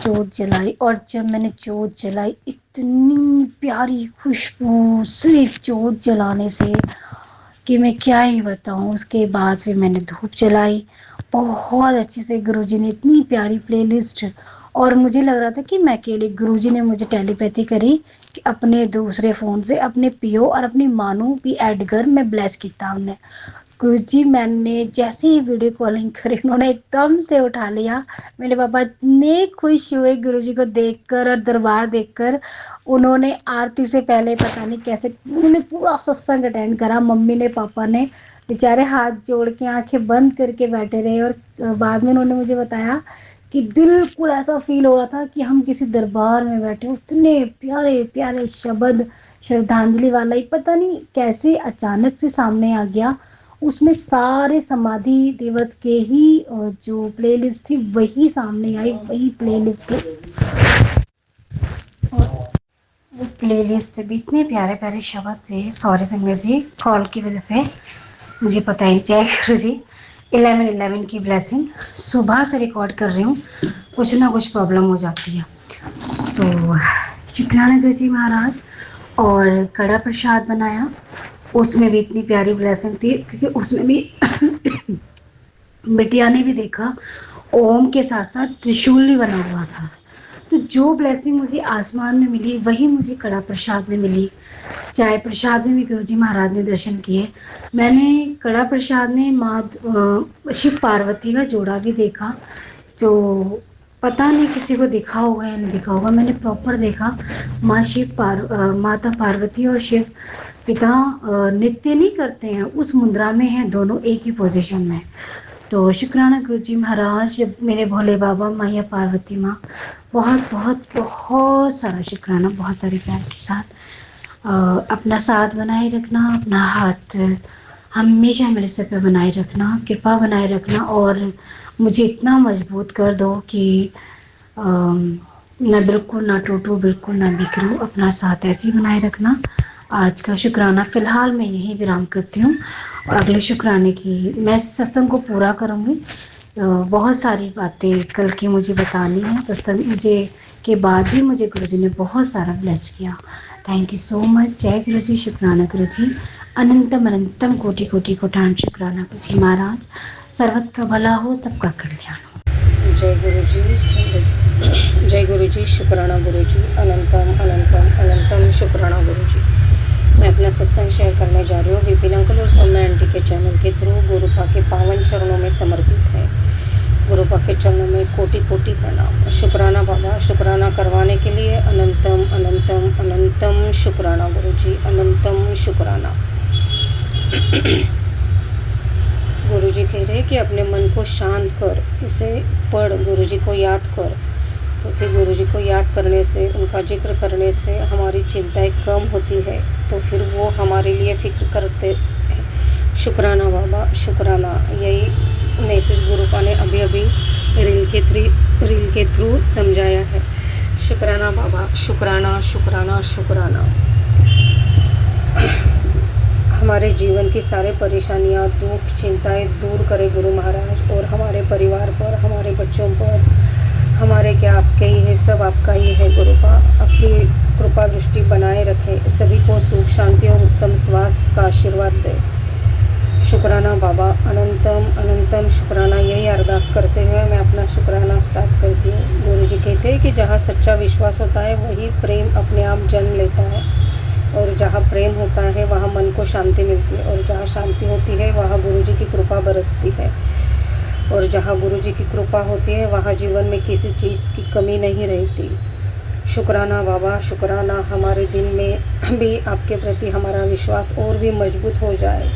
जोत जलाई। और जब मैंने जोत जलाई, इतनी प्यारी खुशबू सिर्फ जोत जलाने से कि मैं क्या ही बताऊं। उसके बाद फिर मैंने धूप जलाई बहुत अच्छे से। गुरुजी ने इतनी प्यारी प्लेलिस्ट, और मुझे लग रहा था कि मैं अकेले, गुरुजी ने मुझे टेलीपैथी करी कि अपने दूसरे फ़ोन से अपने पियो और अपनी मानू भी ऐड कर। मैं ब्लेस किया हमने। गुरुजी, मैंने जैसे ही वीडियो कॉलिंग करी, उन्होंने एकदम से उठा लिया। मेरे पापा इतने खुश हुए गुरुजी को देखकर और दरबार देखकर। उन्होंने आरती से पहले पता नहीं कैसे उन्होंने पूरा सत्संग अटेंड करा। मम्मी ने, पापा ने बेचारे हाथ जोड़ के आंखें बंद करके बैठे रहे। और बाद में उन्होंने मुझे बताया कि बिल्कुल ऐसा फील हो रहा था कि हम किसी दरबार में बैठे हो। इतने प्यारे प्यारे शब्द, श्रद्धांजलि वाला ही पता नहीं कैसे अचानक से सामने आ गया। उसमें सारे समाधि दिवस के ही जो प्लेलिस्ट थी वही सामने आई, वही प्लेलिस्ट थी। और वो प्लेलिस्ट भी इतने प्यारे प्यारे शब्द थे। सॉरी संगत जी, कॉल की वजह से मुझे पता ही। जय गुरु जी। 11-11 की ब्लेसिंग सुबह से रिकॉर्ड कर रही हूँ, कुछ ना कुछ प्रॉब्लम हो जाती है। तो शुक्राना गुरु जी महाराज। और कड़ा प्रसाद बनाया, उसमें भी इतनी प्यारी ब्लेसिंग थी क्योंकि उसमें भी बिटिया ने भी देखा ओम के साथ साथ त्रिशूल भी बना हुआ था। तो जो ब्लेसिंग मुझे आसमान में मिली वही मुझे कड़ा प्रसाद में मिली। चाय प्रसाद में भी गुरु जी महाराज ने दर्शन किए। मैंने कड़ा प्रसाद में माँ शिव पार्वती का जोड़ा भी देखा। तो पता नहीं किसी को दिखा होगा या नहीं दिखा होगा, मैंने प्रॉपर देखा। माता पार्वती और शिव पिता नृत्य नहीं करते हैं, उस मुद्रा में हैं, दोनों एक ही पोजीशन में। तो शुक्राना गुरु जी महाराज, मेरे भोले बाबा, मैया पार्वती माँ, बहुत बहुत बहुत सारा शुक्राना, बहुत सारे प्यार के साथ। अपना साथ बनाए रखना, अपना हाथ हमेशा मेरे सर पे बनाए रखना, कृपा बनाए रखना। और मुझे इतना मजबूत कर दो कि मैं बिल्कुल ना टूटूँ, बिल्कुल ना बिखरूँ। अपना साथ ऐसे ही बनाए रखना। आज का शुक्राना फ़िलहाल मैं यहीं विराम करती हूँ और अगले शुक्राने की मैं सत्संग को पूरा करूँगी। बहुत सारी बातें कल की मुझे बतानी है। सत्संग मुझे के बाद भी मुझे गुरुजी ने बहुत सारा ब्लेस किया। Thank you so much. जय गुरु जी, शुक्राना गुरु जी। अनंतम अनंतम कोटि कोटि कोटान शुक्राना गुरु जी महाराज। सर्वत का भला हो, सबका कल्याण हो। जय गुरु जी। जय गुरु जी, शुक्राना गुरु जी। अनंतम अनंतम अनंतम शुक्राना गुरु जी। मैं अपना सत्संग शेयर करने जा रही हूँ विपिन अंकल और सोना आंटी के चैनल के थ्रू। गुरुपा के पावन चरणों में समर्पित है। गुरुपा के चरणों में कोटि कोटि प्रणाम। शुक्राना बाबा। शुक्राना करवाने के लिए अनंतम अनंतम अनंतम शुक्राना गुरु जी। अनंतम शुक्राना। गुरु जी कह रहे कि अपने मन को शांत कर, इसे पढ़, गुरु जी को याद कर, क्योंकि गुरु जी को याद करने से, उनका जिक्र करने से हमारी चिंताएं कम होती है, तो फिर वो हमारे लिए फ़िक्र करते हैं। शुक्राना बाबा, शुक्राना। यही मैसेज गुरुपा ने अभी अभी रील के थ्रू समझाया है। शुक्राना बाबा, शुक्राना शुक्राना शुक्राना। हमारे जीवन की सारे परेशानियाँ, दुख, चिंताएं दूर करे गुरु महाराज, और हमारे परिवार पर, हमारे बच्चों पर, हमारे क्या आपके ही है, सब आपका ही है गुरुपा। आपकी कृपा दृष्टि बनाए रखें, सभी को सुख शांति और उत्तम स्वास्थ्य का आशीर्वाद दे। शुक्राना बाबा। अनंतम अनंतम शुक्राना। यही अरदास करते हुए मैं अपना शुक्राना स्टार्ट करती हूँ। गुरु जी कहते हैं कि जहाँ सच्चा विश्वास होता है वही प्रेम अपने आप जन्म लेता है। और जहाँ प्रेम होता है वहाँ मन को शांति मिलती है, और जहाँ शांति होती है वहाँ गुरु जी की कृपा बरसती है, और जहाँ गुरु जी की कृपा होती है वहाँ जीवन में किसी चीज़ की कमी नहीं रहती। शुक्राना बाबा, शुक्राना, हमारे दिल में भी आपके प्रति हमारा विश्वास और भी मजबूत हो जाए।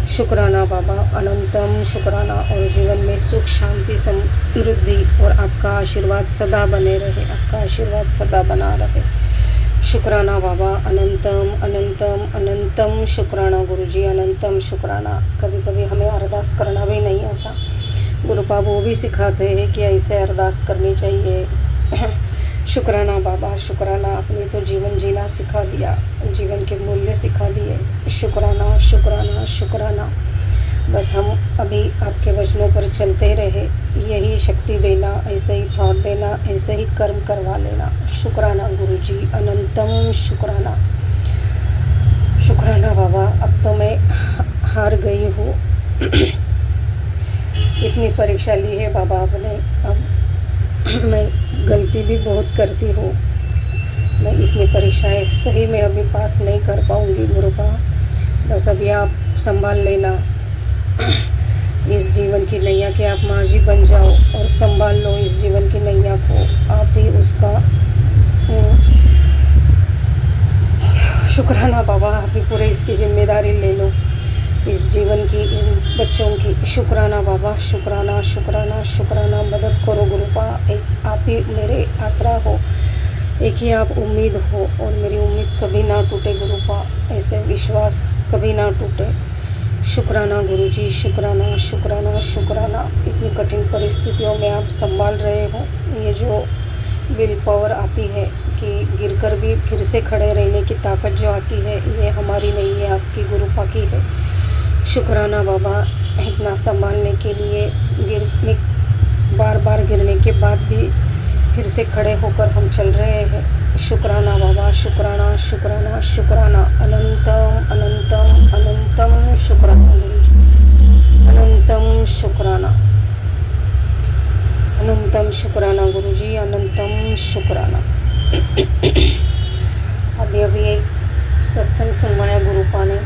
शुक्राना बाबा, अनंतम शुक्राना, और जीवन में सुख शांति समृद्धि और आपका आशीर्वाद सदा बने रहे, आपका आशीर्वाद सदा बना रहे। शुक्राना बाबा, अनंतम अनंतम अनंतम शुक्राना गुरुजी, अनंतम शुक्राना। कभी कभी हमें अरदास करना भी नहीं आता, गुरु पाप वो भी सिखाते हैं कि ऐसे अरदास करनी चाहिए। शुक्राना बाबा, शुक्राना, आपने तो जीवन जीना सिखा दिया, जीवन के मूल्य सिखा दिए। शुक्राना शुक्राना शुक्राना। बस हम अभी आपके वचनों पर चलते रहे, यही शक्ति देना, ऐसे ही थॉट देना, ऐसे ही कर्म करवा लेना। शुक्राना गुरुजी, अनंतम शुक्राना। शुक्राना बाबा, अब तो मैं हार गई हूँ। इतनी परीक्षा ली है बाबा आपने, अब मैं गलती भी बहुत करती हूँ, मैं इतनी परीक्षाएं सही में अभी पास नहीं कर पाऊँगी गुरुपा। बस अभी आप संभाल लेना इस जीवन की नैया के, आप माझी बन जाओ और संभाल लो इस जीवन की नैया को, आप ही उसका। शुक्राना बाबा, आप ही पूरे इसकी जिम्मेदारी ले लो, इस जीवन की, इन बच्चों की। शुक्राना बाबा, शुक्राना शुक्राना शुक्राना। मदद करो गुरुपा, एक आप ही मेरे आसरा हो, एक ही आप उम्मीद हो, और मेरी उम्मीद कभी ना टूटे गुरुपा, ऐसे विश्वास कभी ना टूटे। शुक्राना गुरुजी, शुक्राना शुक्राना शुक्राना। इतनी कठिन परिस्थितियों में आप संभाल रहे हो। ये जो विल पावर आती है कि गिरकर भी फिर से खड़े रहने की ताकत जो आती है, ये हमारी नहीं है, आपकी गुरुपा की है। शुक्राना बाबा, इतना संभालने के लिए, गिरने, बार बार गिरने के बाद भी फिर से खड़े होकर हम चल रहे हैं। शुक्राना बाबा, शुक्राना शुक्राना शुक्राना। अनंतम अनंतम अनंतम शुक्राना गुरुजी, अनंतम शुक्राना, अनंतम शुक्राना गुरुजी, अनंतम शुक्राना। अभी अभी एक सत्संग सुनवाया गुरुपा ने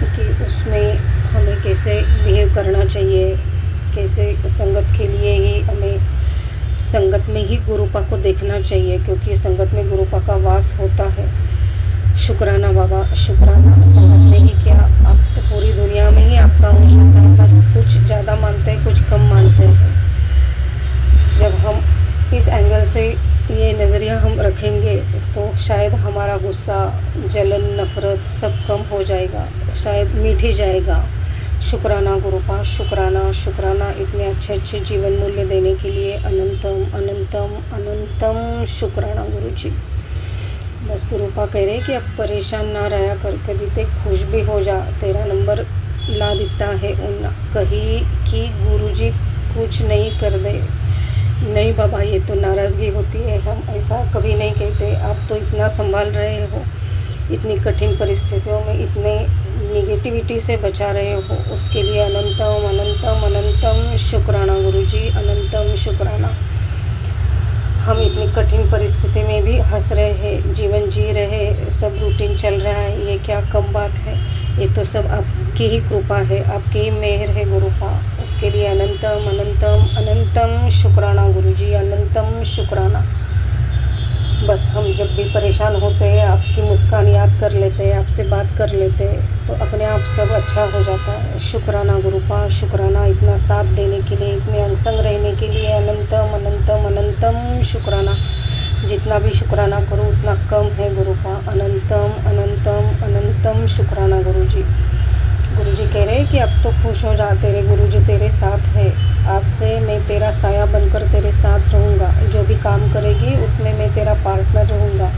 कि उसमें हमें कैसे बिहेव करना चाहिए, कैसे संगत के लिए ही हमें संगत में ही गुरुपा को देखना चाहिए, क्योंकि संगत में गुरुपा का वास होता है। शुक्राना बाबा, शुक्राना। संगत में ही क्या, आप तो पूरी दुनिया में ही आपका अंश होता है, बस कुछ ज़्यादा मानते हैं, कुछ कम मानते हैं। जब हम इस एंगल से ये नज़रिया हम रखेंगे तो शायद हमारा गुस्सा, जलन, नफ़रत सब कम हो जाएगा, शायद मिट ही जाएगा। शुक्राना गुरुपा, शुक्राना शुक्राना। इतने अच्छे अच्छे जीवन मूल्य देने के लिए अनंतम अनंतम अनंतम शुक्राना गुरुजी। बस गुरुपा कह रहे कि अब परेशान ना रहा कर, कभी ते खुश भी हो जा, तेरा नंबर ला देता है उन कहीं कि गुरुजी कुछ नहीं कर दे। नहीं बाबा, ये तो नाराज़गी होती है, हम ऐसा कभी नहीं कहते। आप तो इतना संभाल रहे हो, इतनी कठिन परिस्थितियों में इतने निगेटिविटी से बचा रहे हो, उसके लिए अनंतम अनंतम अनंतम शुक्राना गुरुजी, अनंतम शुक्राना। हम इतनी कठिन परिस्थिति में भी हंस रहे हैं, जीवन जी रहे, सब रूटीन चल रहा है, ये क्या कम बात है। ये तो सब आपकी ही कृपा है, आपकी ही मेहर है गुरुपा, उसके लिए अनंतम अनंतम अनंतम शुक्राना गुरुजी, अनंतम शुक्राना। बस हम जब भी परेशान होते हैं, आपकी मुस्कान याद कर लेते हैं, आपसे बात कर लेते हैं, तो अपने आप सब अच्छा हो जाता है। शुक्राना गुरुपा, शुक्राना। इतना साथ देने के लिए, इतने अंगसंग रहने के लिए अनंतम अनंतम अनंतम शुक्राना। जितना भी शुक्राना करो उतना कम है गुरुपा, अनंतम अनंतम अनंतम शुक्राना गुरुजी। गुरुजी कह रहे हैं कि अब तो खुश हो जा, तेरे गुरुजी तेरे साथ है, आज से मैं तेरा साया बनकर तेरे साथ रहूँगा, जो भी काम करेगी उसमें मैं तेरा पार्टनर रहूँगा।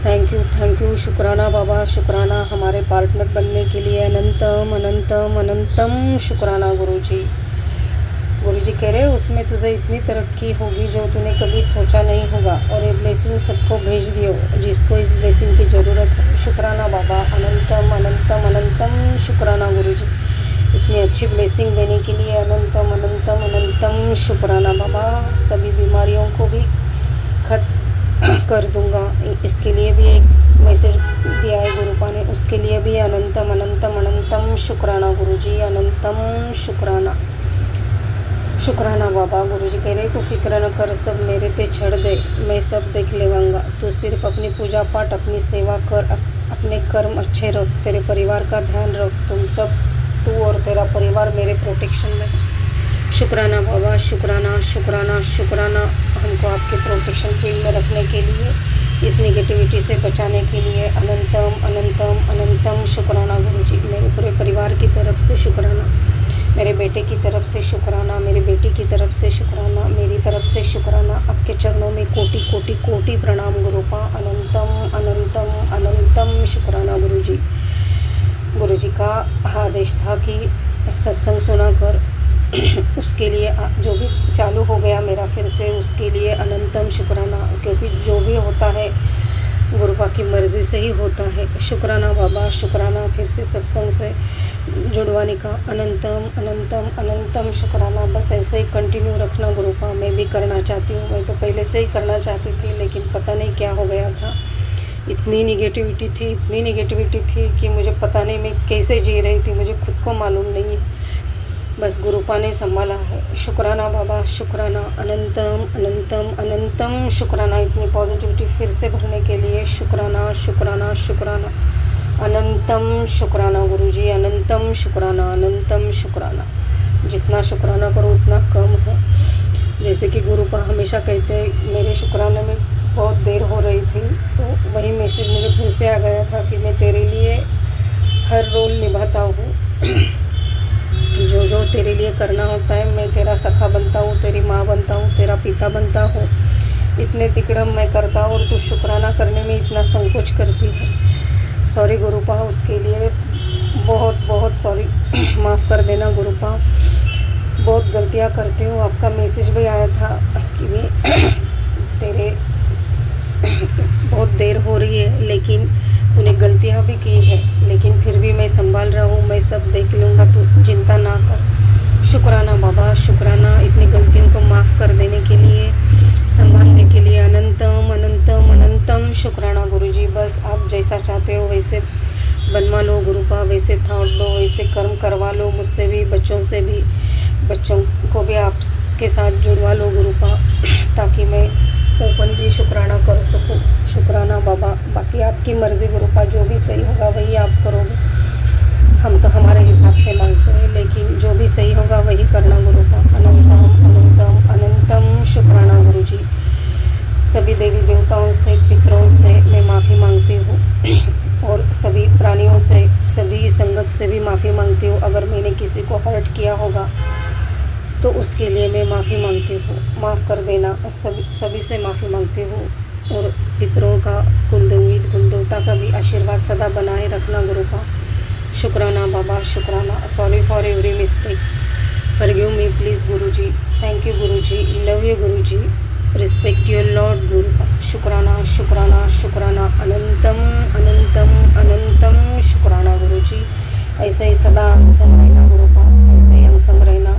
थैंक यू शुक्राना बाबा, शुक्राना हमारे पार्टनर बनने के लिए अनंतम अनंतम अनंतम शुक्राना गुरुजी। गुरुजी कह रहे हैं उसमें तुझे इतनी तरक्की होगी जो तूने कभी सोचा नहीं होगा, और ये ब्लेसिंग सबको भेज दियो जिसको इस ब्लेसिंग की ज़रूरत है। शुक्राना बाबा, अनंतम अनंतम अनंतम शुक्राना गुरुजी। इतनी अच्छी ब्लेसिंग देने के लिए अनंतम अनंतम अनंतम शुक्राना बाबा। सभी बीमारियों को भी खत्म कर दूंगा, इसके लिए भी एक मैसेज दिया है गुरुपा ने, उसके लिए भी अनंतम अनंतम अनंतम शुक्राना गुरुजी, अनंतम शुक्राना। शुक्राना बाबा। गुरुजी कह रहे तू फिक्र न कर, सब मेरे ते छड़ दे, मैं सब देख लेवांगा। तू सिर्फ अपनी पूजा पाठ, अपनी सेवा कर, अपने कर्म अच्छे रख, तेरे परिवार का ध्यान रख। तुम सब, तू और तेरा परिवार मेरे प्रोटेक्शन में। शुक्राना बाबा, शुक्राना शुक्राना शुक्राना, हमको आपके प्रोटेक्शन फील्ड में रखने के लिए, इस निगेटिविटी से बचाने के लिए। अनंतम अनंतम अनंतम शुक्राना गुरुजी। मेरे पूरे परिवार की तरफ से शुक्राना, मेरे बेटे की तरफ से शुक्राना, मेरी बेटी की तरफ से शुक्राना, मेरी तरफ से शुक्राना। आपके चरणों में कोटि कोटि कोटि प्रणाम गुरुपा। अनंतम अनंतम अनंतम शुक्राना गुरुजी। गुरुजी का आदेश था कि सत्संग सुनाकर उसके लिए जो भी चालू हो गया मेरा फिर से, उसके लिए अनंतम शुक्राना, क्योंकि जो भी होता है गुरुपा की मर्ज़ी से ही होता है। शुक्राना बाबा, शुक्राना फिर से सत्संग से जुड़वाने का। अनंतम अनंतम अनंतम शुक्राना। बस ऐसे ही कंटिन्यू रखना गुरुपा। मैं भी करना चाहती हूँ, मैं तो पहले से ही करना चाहती थी, लेकिन पता नहीं क्या हो गया था। इतनी निगेटिविटी थी कि मुझे पता नहीं मैं कैसे जी रही थी, मुझे खुद को मालूम नहीं है। बस गुरुपा ने संभाला है। शुक्राना बाबा, शुक्राना। अनंतम अनंतम अनंतम शुक्राना, इतनी पॉजिटिविटी फिर से भरने के लिए। शुक्राना शुक्राना शुक्राना, अनंतम शुक्राना गुरुजी, अनंतम शुक्राना, अनंतम शुक्राना। जितना शुक्राना करो उतना कम है। जैसे कि गुरुपा हमेशा कहते हैं, मेरे शुक्राने में बहुत देर हो रही थी, तो वही मैसेज मुझे फिर से आ गया था कि मैं तेरे लिए हर रोल निभाता हूँ। जो जो तेरे लिए करना होता है, मैं तेरा सखा बनता हूँ, तेरी माँ बनता हूँ, तेरा पिता बनता हूँ। इतने तिकड़म मैं करता हूँ और तू शुक्राना करने में इतना संकोच करती है। सॉरी गुरुपा, उसके लिए बहुत बहुत सॉरी। माफ़ कर देना गुरुपा, बहुत गलतियाँ करती हूँ। आपका मैसेज भी आया था कि तेरे बहुत देर हो रही है, लेकिन तूने गलतियाँ भी की है, लेकिन फिर भी मैं संभाल रहा हूँ, मैं सब देख लूँगा, तू चिंता ना कर। शुक्राना बाबा, शुक्राना इतनी गलतियों को माफ़ कर देने के लिए, संभालने के लिए। अनंतम अनंतम अनंतम शुक्राना गुरुजी। बस आप जैसा चाहते हो वैसे बनवा लो गुरुपा, वैसे थॉट लो, वैसे कर्म करवा लो मुझसे भी, बच्चों से भी, बच्चों को भी आपके साथ जुड़वा लो गुरुपा, ताकि मैं ओपनली शुक्राना कर सकूँ। शुक्राना बाबा। बाकी आपकी मर्ज़ी गुरुपा, जो भी सही होगा वही आप करोगे। हम तो हमारे हिसाब से मांगते हैं, लेकिन जो भी सही होगा वही करना गुरुपा। अनंतम अनंतम अनंतम शुक्राना गुरुजी। सभी देवी देवताओं से, पितरों से मैं माफ़ी मांगती हूँ, और सभी प्राणियों से, सभी संगत से भी माफ़ी मांगती हूँ। अगर मैंने किसी को हर्ट किया होगा तो उसके लिए मैं माफ़ी मांगती हूँ, माफ़ कर देना। सभी से माफ़ी मांगती हूँ, और पितरों का, कुलदेवी कुलदेवता का भी आशीर्वाद सदा बनाए रखना गुरुपा। शुक्राना बाबा, शुक्राना। Sorry for every mistake, forgive me please Guruji. Thank you Guruji, love you Guruji, respect your lord Gurupa. शुक्राना शुक्राना शुक्राना, अनंतम अनंतम अनंतम शुक्राना गुरुजी। ऐसे ही सदा संग रहना गुरुपा, ऐसे ही हम संग रहना,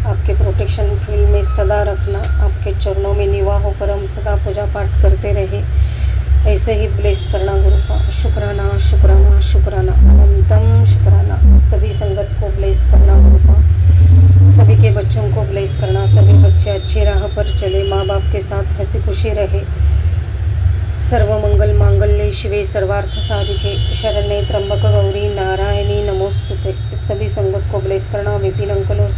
आपके प्रोटेक्शन फील्ड में सदा रखना, आपके चरणों में निवाह होकर हम सदा पूजा पाठ करते रहे, ऐसे ही ब्लेस करना गुरुपा। शुक्राना शुक्राना शुक्राना, अनंतम शुक्राना। सभी संगत को ब्लेस करना गुरुपा, सभी के बच्चों को ब्लेस करना, सभी बच्चे अच्छी राह पर चले, माँ बाप के साथ हंसी खुशी रहे। सर्वमंगल मांगल्ये शिवे सर्वार्थ साधिके, शरण्ये त्र्यंबक गौरी नारायणी नमोस्तुते। सभी संगत को ब्लेस करना, विपिन अंकल और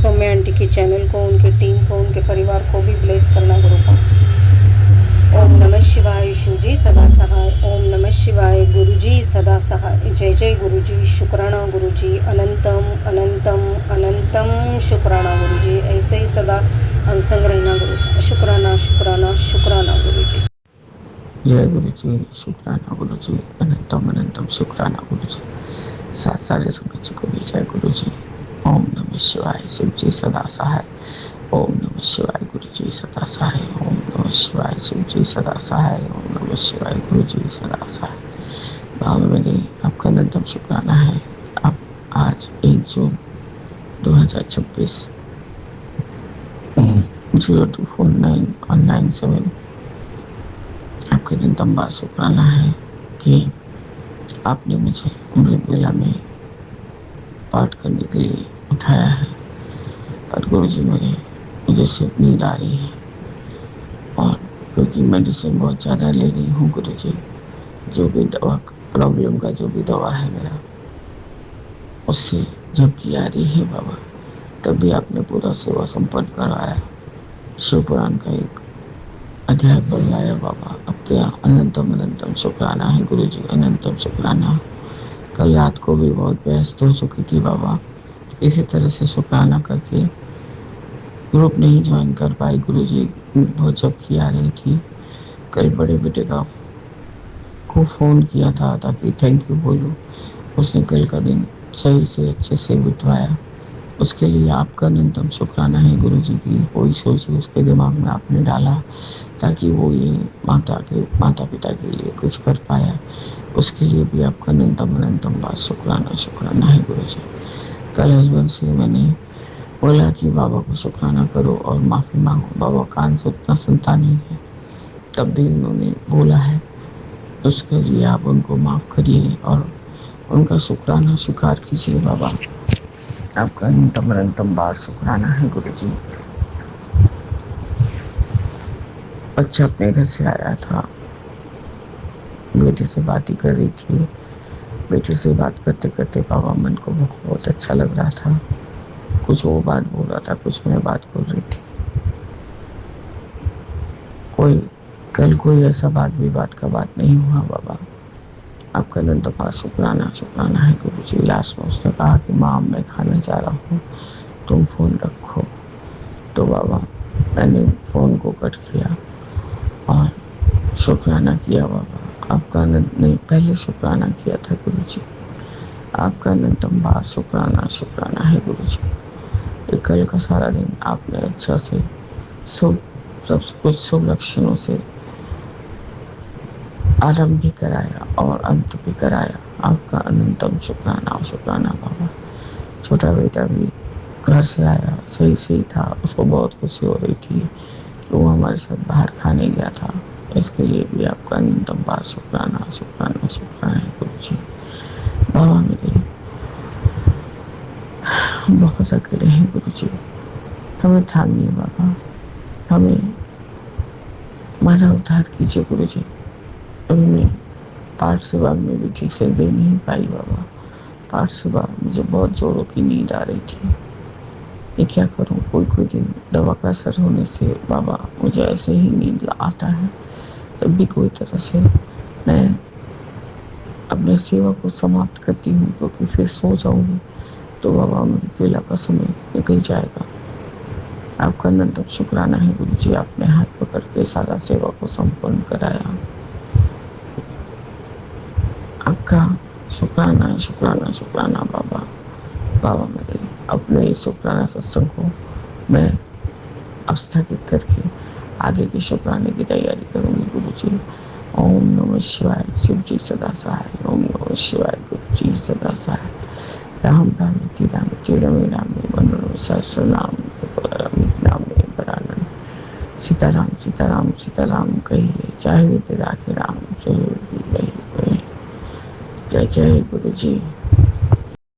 सौम्या आंटी की चैनल को, उनके टीम को, उनके परिवार को भी ब्लेस करना गुरुपा। ओम नमः शिवाय, शिवजी सदा सहाय। ओम नमः शिवाय, गुरुजी सदा सहाय। जय जय गुरुजी, शुक्राना गुरुजी। अनंतम अनंतम अनंतम शुक्राना गुरुजी। ऐसे ही सदा अंगसंग रहना गुरु। शुक्राना शुक्राना शुक्राना गुरुजी। जय गुरुजी, शुक्राना गुरुजी, अनंतम अनंतम शुक्राना गुरुजी। साथ सारे संगत जी को भी जय गुरुजी। ओम नमः शिवाय, शिवजी सदा सहाय। ओम नमः शिवाय, गुरुजी सदा सहाय। ओम नमः शिवाय, शिवजी सदा सहाय। ओम नमः शिवाय, गुरुजी सदा सहाय। भाव मेरे आपका अनंतम शुक्राना है। अब आज 1 जून 2026 0249 और 97 आपका नितंबा शुक्राना है कि आपने मुझे अमृत वेला में पाठ करने के लिए उठाया है। पर गुरुजी मुझे सिर्फ नींद आ रही है, और क्योंकि मेडिसिन बहुत ज़्यादा ले रही हूँ गुरुजी, जो भी दवा प्रॉब्लम का जो भी दवा है मेरा, उससे जबकि आ रही है बाबा, तब भी आपने पूरा सेवा संपन्न करवाया। शिव पुराण का एक अध्याय पढ़वाया बाबा। अब क्या अनंतम अनंतम शुक्राना है गुरुजी, अनंतम शुक्राना। कल रात को भी बहुत व्यस्त हो चुकी थी बाबा, इसी तरह से शुक्राना करके ग्रुप नहीं ज्वाइन कर पाई गुरुजी, बहुत झपकी आ रही थी। कल बड़े बेटे को फ़ोन किया था ताकि थैंक यू बोलूं, उसने कल का दिन सही से अच्छे से बितवाया। उसके लिए आपका न्यूनतम शुक्राना है गुरुजी की कोई सोच उसके दिमाग में आपने डाला ताकि वो ये माता पिता के लिए कुछ कर पाया, उसके लिए भी आपका न्यूनतम बात शुक्राना है गुरुजी। कल हस्बैंड से मैंने बोला कि बाबा को शुक्राना करो और माफ़ी मांगो, बाबा कान से उतना सुनता नहीं है, तब भी उन्होंने बोला है, उसके लिए आप उनको माफ़ करिए और उनका शुक्राना स्वीकार कीजिए बाबा। आपका अनंतम बार शुक्राना है गुरुजी। बच्चा अपने घर से आया था, बेटे से बात ही कर रही थी। बेटे से बात करते करते बाबा मन को बहुत अच्छा लग रहा था। कुछ वो बात बोल रहा था, कुछ मैं बात बोल रही थी। कोई ऐसा विवाद का बात नहीं हुआ बाबा। आपका अनंत शुक्राना है गुरुजी। लास्ट में उसने कहा कि माँ मैं खाना चाह रहा हूँ, तुम फ़ोन रखो। तो बाबा मैंने फ़ोन को कट किया और शुक्राना किया बाबा। आपका नहीं, पहले शुक्राना किया था गुरुजी। आपका अनंतम बार शुक्राना है गुरुजी। कल का सारा दिन आपने अच्छा से सब कुछ शुभ लक्षणों से आरंभ भी कराया और अंत भी कराया। आपका अनंतम शुक्राना बाबा। छोटा बेटा भी घर से आया, सही था, उसको बहुत खुशी हो रही थी कि वो हमारे साथ बाहर खाने गया था। इसके लिए भी आपका अनंतम बार शुक्राना है गुरुजी। बाबा मेरे बहुत अकेले हैं गुरुजी, हमें थामिए बाबा, हमें हमारा उद्धार कीजिए गुरुजी। अभी मैं पाठ सेवा में भी ठीक से दे नहीं पाई बाबा। पाठ सेवा मुझे बहुत जोरों की नींद आ रही थी। मैं क्या करूं, कोई दिन दवा का असर होने से बाबा मुझे ऐसे ही नींद आता है, तब भी कोई तरह से मैं अपने सेवा को समाप्त करती हूँ, क्योंकि फिर सो जाऊंगी तो बाबा मुझे वेला का समय निकल जाएगा। आपका अनंत शुक्राना है गुरुजी, आपने हाथ पकड़ के सारा सेवा को संपन्न कराया। आपका शुक्राना बाबा मेरे अपने इस शुक्राना सत्संग को मैं अब स्थगित करके आगे के शुक्राने की तैयारी करूंगी गुरुजी। ओम नमः शिवाय, शिव जी सदा सहाय। ओम नमः शिवाय, गुरु जी सदा सहाय। राम राम रमे मनोरम सहस्र नाम परानंद। सीताराम कहिए, चाहे राखे राम जय जय गुरु जी।